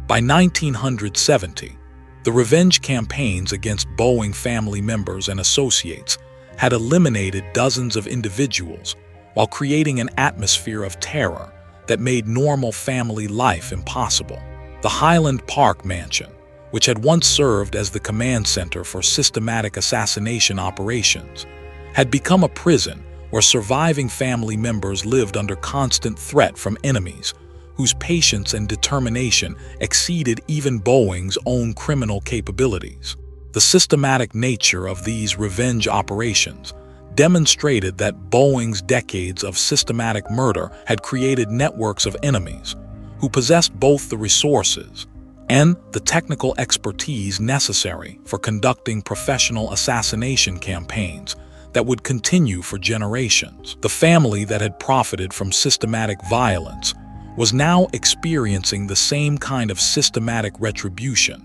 By 1970, the revenge campaigns against Boeing family members and associates had eliminated dozens of individuals while creating an atmosphere of terror that made normal family life impossible. The Highland Park Mansion, which had once served as the command center for systematic assassination operations, had become a prison where surviving family members lived under constant threat from enemies whose patience and determination exceeded even Boeing's own criminal capabilities. The systematic nature of these revenge operations demonstrated that Boeing's decades of systematic murder had created networks of enemies who possessed both the resources and the technical expertise necessary for conducting professional assassination campaigns that would continue for generations. The family that had profited from systematic violence was now experiencing the same kind of systematic retribution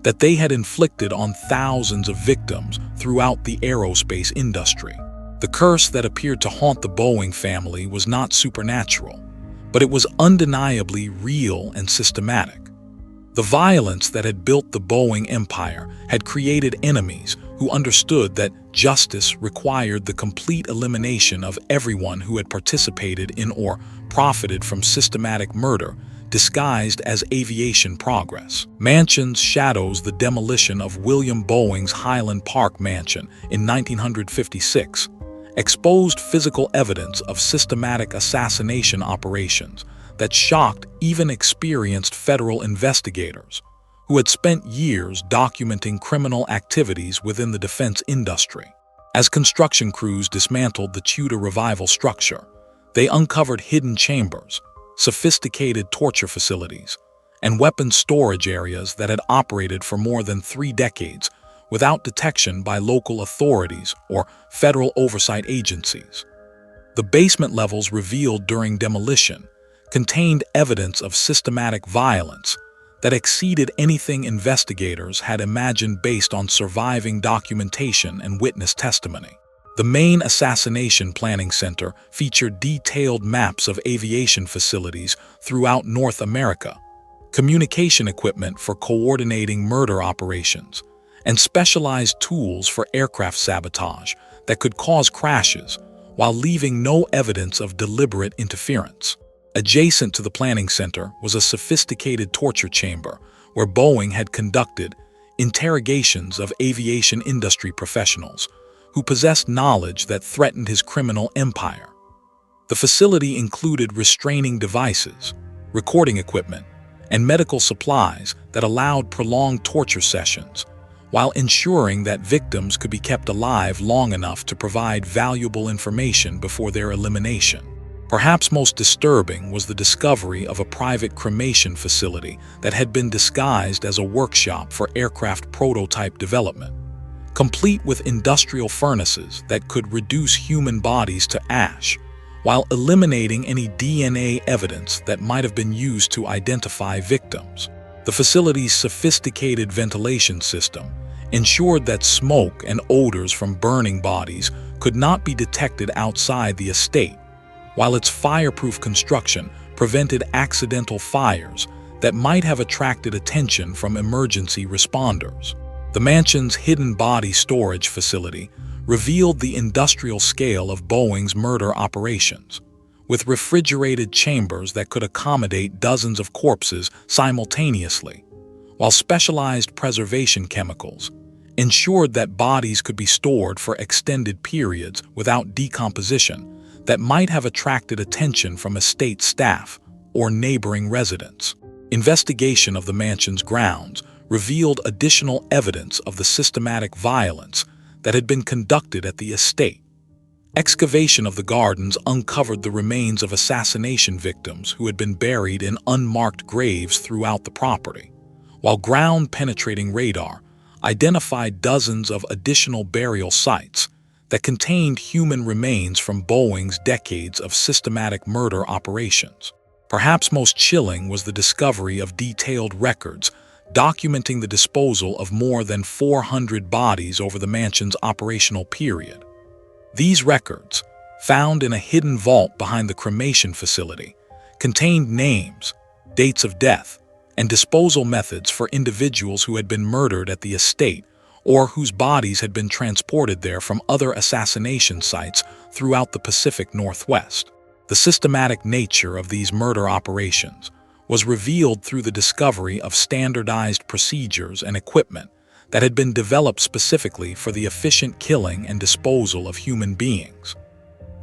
that they had inflicted on thousands of victims throughout the aerospace industry. The curse that appeared to haunt the Boeing family was not supernatural, but it was undeniably real and systematic. The violence that had built the Boeing empire had created enemies who understood that justice required the complete elimination of everyone who had participated in or profited from systematic murder disguised as aviation progress. Mansions shadows the demolition of William Boeing's Highland Park Mansion in 1956, exposed physical evidence of systematic assassination operations that shocked even experienced federal investigators who had spent years documenting criminal activities within the defense industry. As construction crews dismantled the Tudor Revival structure, they uncovered hidden chambers, sophisticated torture facilities, and weapons storage areas that had operated for more than 3 decades without detection by local authorities or federal oversight agencies. The basement levels revealed during demolition contained evidence of systematic violence that exceeded anything investigators had imagined based on surviving documentation and witness testimony. The main assassination planning center featured detailed maps of aviation facilities throughout North America, communication equipment for coordinating murder operations, and specialized tools for aircraft sabotage that could cause crashes while leaving no evidence of deliberate interference. Adjacent to the planning center was a sophisticated torture chamber where Boeing had conducted interrogations of aviation industry professionals who possessed knowledge that threatened his criminal empire. The facility included restraining devices, recording equipment, and medical supplies that allowed prolonged torture sessions, while ensuring that victims could be kept alive long enough to provide valuable information before their elimination. Perhaps most disturbing was the discovery of a private cremation facility that had been disguised as a workshop for aircraft prototype development, complete with industrial furnaces that could reduce human bodies to ash, while eliminating any DNA evidence that might have been used to identify victims. The facility's sophisticated ventilation system ensured that smoke and odors from burning bodies could not be detected outside the estate, while its fireproof construction prevented accidental fires that might have attracted attention from emergency responders. The mansion's hidden body storage facility revealed the industrial scale of Boeing's murder operations, with refrigerated chambers that could accommodate dozens of corpses simultaneously, while specialized preservation chemicals ensured that bodies could be stored for extended periods without decomposition that might have attracted attention from estate staff or neighboring residents. Investigation of the mansion's grounds revealed additional evidence of the systematic violence that had been conducted at the estate. Excavation of the gardens uncovered the remains of assassination victims who had been buried in unmarked graves throughout the property, while ground-penetrating radar identified dozens of additional burial sites that contained human remains from Boeing's decades of systematic murder operations. Perhaps most chilling was the discovery of detailed records documenting the disposal of more than 400 bodies over the mansion's operational period. These records, found in a hidden vault behind the cremation facility, contained names, dates of death, and disposal methods for individuals who had been murdered at the estate or whose bodies had been transported there from other assassination sites throughout the Pacific Northwest. The systematic nature of these murder operations was revealed through the discovery of standardized procedures and equipment that had been developed specifically for the efficient killing and disposal of human beings.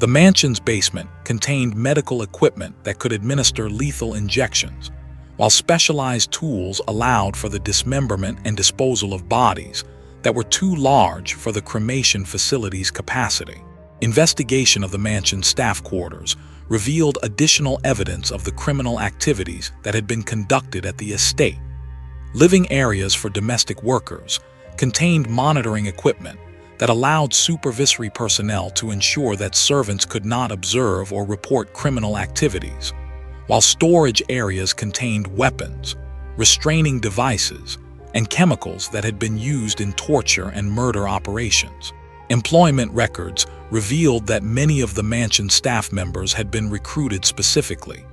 The mansion's basement contained medical equipment that could administer lethal injections, while specialized tools allowed for the dismemberment and disposal of bodies that were too large for the cremation facility's capacity. Investigation of the mansion's staff quarters revealed additional evidence of the criminal activities that had been conducted at the estate. Living areas for domestic workers contained monitoring equipment that allowed supervisory personnel to ensure that servants could not observe or report criminal activities, while storage areas contained weapons, restraining devices, and chemicals that had been used in torture and murder operations. Employment records revealed that many of the mansion staff members had been recruited specifically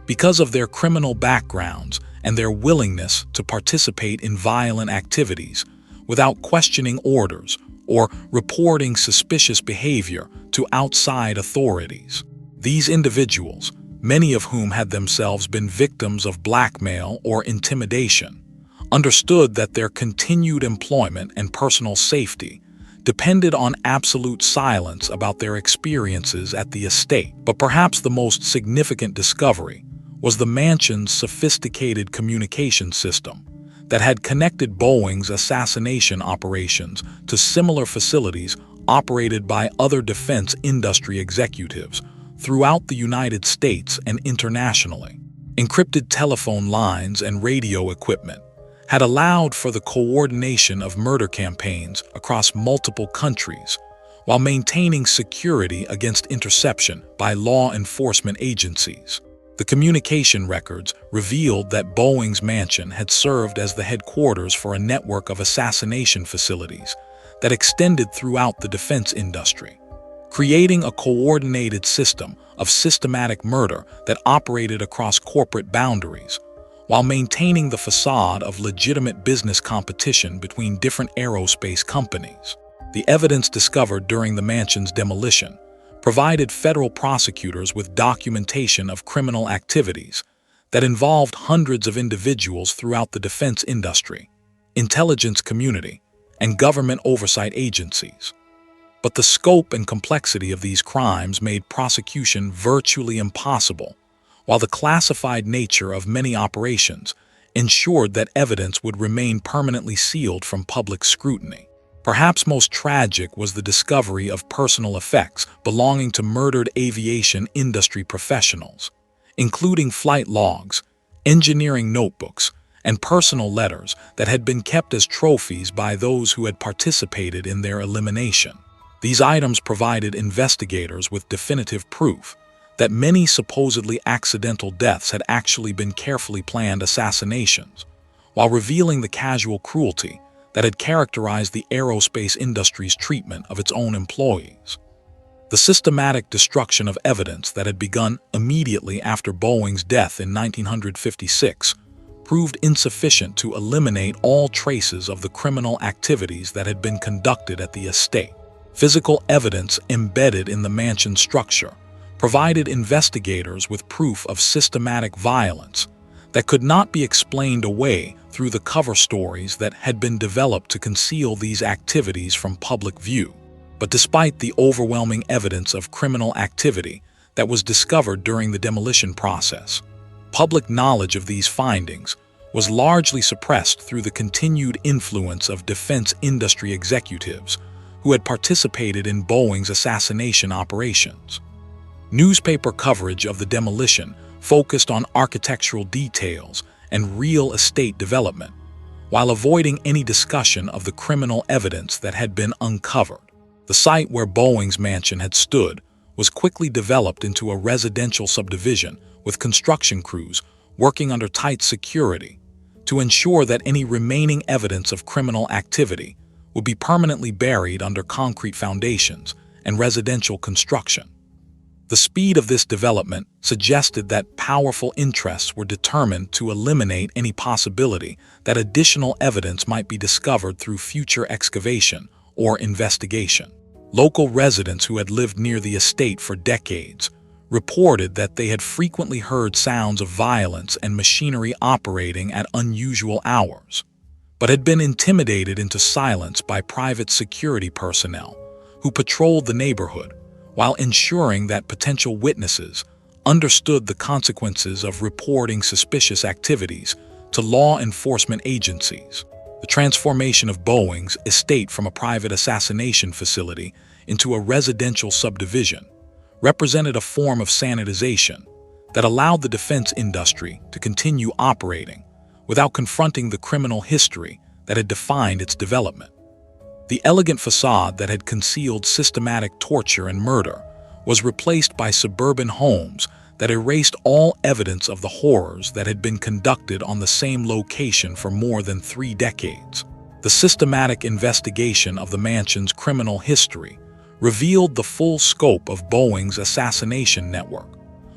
because of their criminal backgrounds and their willingness to participate in violent activities without questioning orders or reporting suspicious behavior to outside authorities. These individuals, many of whom had themselves been victims of blackmail or intimidation, understood that their continued employment and personal safety depended on absolute silence about their experiences at the estate. But perhaps the most significant discovery was the mansion's sophisticated communication system that had connected Boeing's assassination operations to similar facilities operated by other defense industry executives throughout the United States and internationally. Encrypted telephone lines and radio equipment had allowed for the coordination of murder campaigns across multiple countries while maintaining security against interception by law enforcement agencies. The communication records revealed that Boeing's mansion had served as the headquarters for a network of assassination facilities that extended throughout the defense industry, creating a coordinated system of systematic murder that operated across corporate boundaries, while maintaining the facade of legitimate business competition between different aerospace companies. The evidence discovered during the mansion's demolition provided federal prosecutors with documentation of criminal activities that involved hundreds of individuals throughout the defense industry, intelligence community, and government oversight agencies. But the scope and complexity of these crimes made prosecution virtually impossible, while the classified nature of many operations ensured that evidence would remain permanently sealed from public scrutiny. Perhaps most tragic was the discovery of personal effects belonging to murdered aviation industry professionals, including flight logs, engineering notebooks, and personal letters that had been kept as trophies by those who had participated in their elimination. These items provided investigators with definitive proof that many supposedly accidental deaths had actually been carefully planned assassinations, while revealing the casual cruelty that had characterized the aerospace industry's treatment of its own employees. The systematic destruction of evidence that had begun immediately after Boeing's death in 1956 proved insufficient to eliminate all traces of the criminal activities that had been conducted at the estate. Physical evidence embedded in the mansion's structure provided investigators with proof of systematic violence that could not be explained away through the cover stories that had been developed to conceal these activities from public view. But despite the overwhelming evidence of criminal activity that was discovered during the demolition process, public knowledge of these findings was largely suppressed through the continued influence of defense industry executives who had participated in Boeing's assassination operations. Newspaper coverage of the demolition focused on architectural details and real estate development, while avoiding any discussion of the criminal evidence that had been uncovered. The site where Boeing's mansion had stood was quickly developed into a residential subdivision with construction crews working under tight security to ensure that any remaining evidence of criminal activity would be permanently buried under concrete foundations and residential construction. The speed of this development suggested that powerful interests were determined to eliminate any possibility that additional evidence might be discovered through future excavation or investigation. Local residents who had lived near the estate for decades reported that they had frequently heard sounds of violence and machinery operating at unusual hours, but had been intimidated into silence by private security personnel who patrolled the neighborhood, while ensuring that potential witnesses understood the consequences of reporting suspicious activities to law enforcement agencies. The transformation of Boeing's estate from a private assassination facility into a residential subdivision represented a form of sanitization that allowed the defense industry to continue operating without confronting the criminal history that had defined its development. The elegant facade that had concealed systematic torture and murder was replaced by suburban homes that erased all evidence of the horrors that had been conducted on the same location for more than 3 decades. The systematic investigation of the mansion's criminal history revealed the full scope of Boeing's assassination network,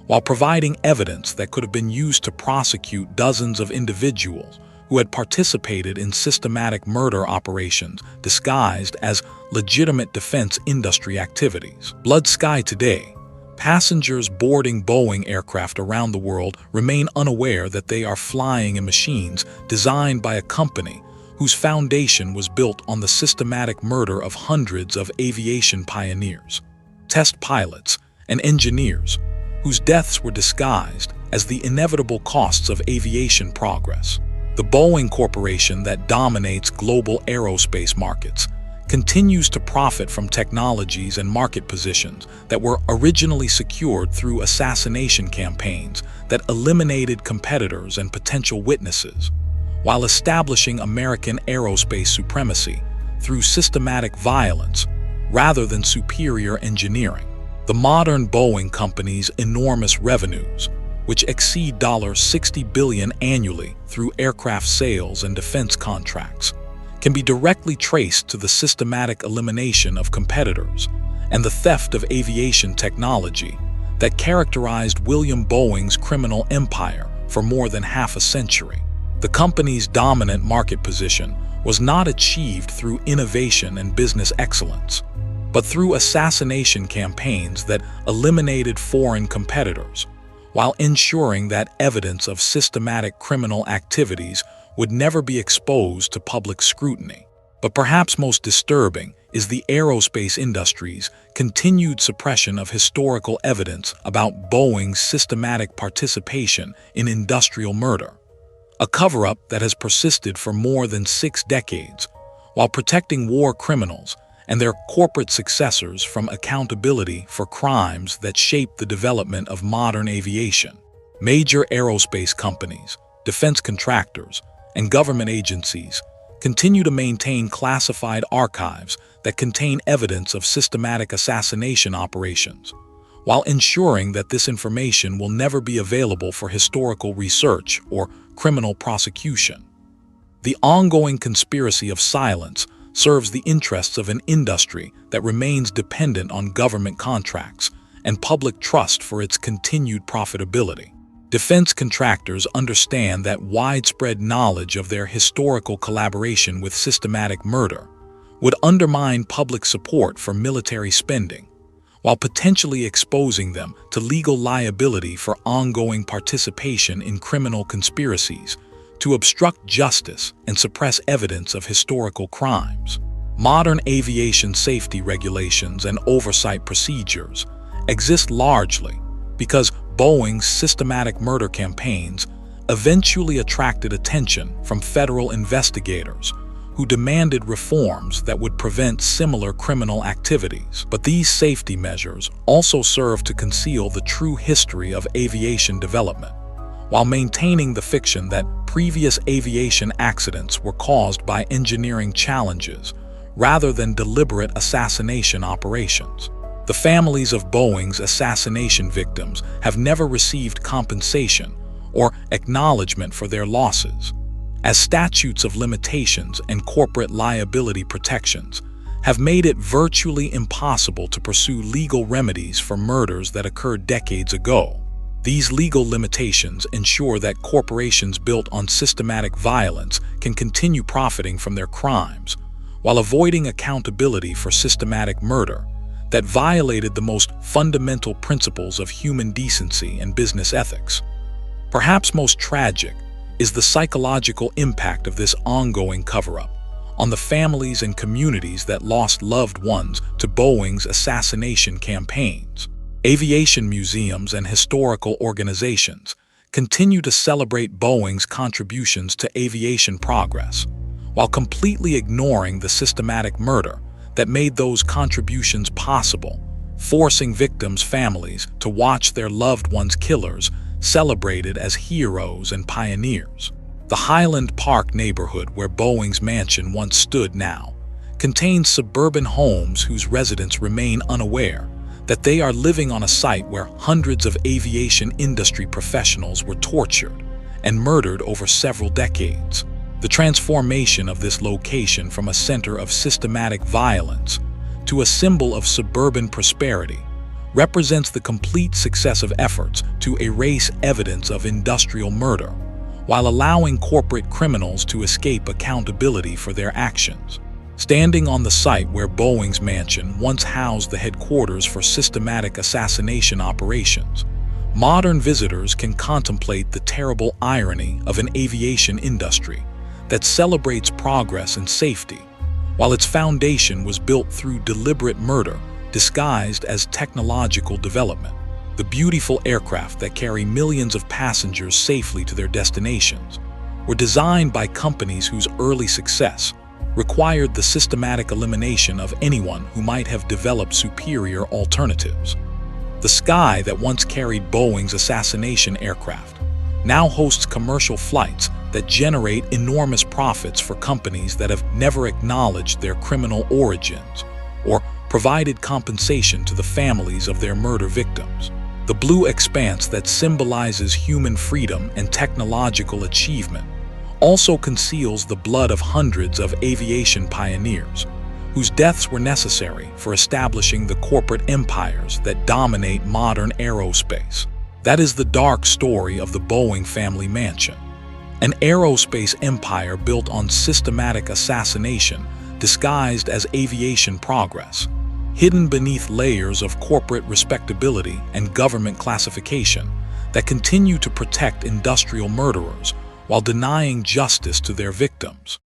while providing evidence that could have been used to prosecute dozens of individuals who had participated in systematic murder operations disguised as legitimate defense industry activities. Blood sky today, passengers boarding Boeing aircraft around the world remain unaware that they are flying in machines designed by a company whose foundation was built on the systematic murder of hundreds of aviation pioneers, test pilots, and engineers, whose deaths were disguised as the inevitable costs of aviation progress. The Boeing Corporation that dominates global aerospace markets continues to profit from technologies and market positions that were originally secured through assassination campaigns that eliminated competitors and potential witnesses, while establishing American aerospace supremacy through systematic violence rather than superior engineering. The modern Boeing company's enormous revenues, which exceed $60 billion annually through aircraft sales and defense contracts, can be directly traced to the systematic elimination of competitors and the theft of aviation technology that characterized William Boeing's criminal empire for more than half a century. The company's dominant market position was not achieved through innovation and business excellence, but through assassination campaigns that eliminated foreign competitors, while ensuring that evidence of systematic criminal activities would never be exposed to public scrutiny. But perhaps most disturbing is the aerospace industry's continued suppression of historical evidence about Boeing's systematic participation in industrial murder, a cover-up that has persisted for more than 6 decades, while protecting war criminals and their corporate successors from accountability for crimes that shaped the development of modern aviation. Major aerospace companies, defense contractors, and government agencies continue to maintain classified archives that contain evidence of systematic assassination operations, while ensuring that this information will never be available for historical research or criminal prosecution. The ongoing conspiracy of silence serves the interests of an industry that remains dependent on government contracts and public trust for its continued profitability. Defense contractors understand that widespread knowledge of their historical collaboration with systematic murder would undermine public support for military spending, while potentially exposing them to legal liability for ongoing participation in criminal conspiracies to obstruct justice and suppress evidence of historical crimes. Modern aviation safety regulations and oversight procedures exist largely because Boeing's systematic murder campaigns eventually attracted attention from federal investigators who demanded reforms that would prevent similar criminal activities. But these safety measures also serve to conceal the true history of aviation development, while maintaining the fiction that previous aviation accidents were caused by engineering challenges rather than deliberate assassination operations. The families of Boeing's assassination victims have never received compensation or acknowledgement for their losses, as statutes of limitations and corporate liability protections have made it virtually impossible to pursue legal remedies for murders that occurred decades ago. These legal limitations ensure that corporations built on systematic violence can continue profiting from their crimes, while avoiding accountability for systematic murder that violated the most fundamental principles of human decency and business ethics. Perhaps most tragic is the psychological impact of this ongoing cover-up on the families and communities that lost loved ones to Boeing's assassination campaigns. Aviation museums and historical organizations continue to celebrate Boeing's contributions to aviation progress, while completely ignoring the systematic murder that made those contributions possible, forcing victims' families to watch their loved ones' killers celebrated as heroes and pioneers. The Highland Park neighborhood where Boeing's mansion once stood now contains suburban homes whose residents remain unaware that they are living on a site where hundreds of aviation industry professionals were tortured and murdered over several decades. The transformation of this location from a center of systematic violence to a symbol of suburban prosperity represents the complete success of efforts to erase evidence of industrial murder, while allowing corporate criminals to escape accountability for their actions. Standing on the site where Boeing's mansion once housed the headquarters for systematic assassination operations, modern visitors can contemplate the terrible irony of an aviation industry that celebrates progress and safety, while its foundation was built through deliberate murder disguised as technological development. The beautiful aircraft that carry millions of passengers safely to their destinations were designed by companies whose early success required the systematic elimination of anyone who might have developed superior alternatives. The sky that once carried Boeing's assassination aircraft now hosts commercial flights that generate enormous profits for companies that have never acknowledged their criminal origins or provided compensation to the families of their murder victims. The blue expanse that symbolizes human freedom and technological achievement also conceals the blood of hundreds of aviation pioneers, whose deaths were necessary for establishing the corporate empires that dominate modern aerospace. That is the dark story of the Boeing family mansion, an aerospace empire built on systematic assassination disguised as aviation progress, hidden beneath layers of corporate respectability and government classification that continue to protect industrial murderers while denying justice to their victims.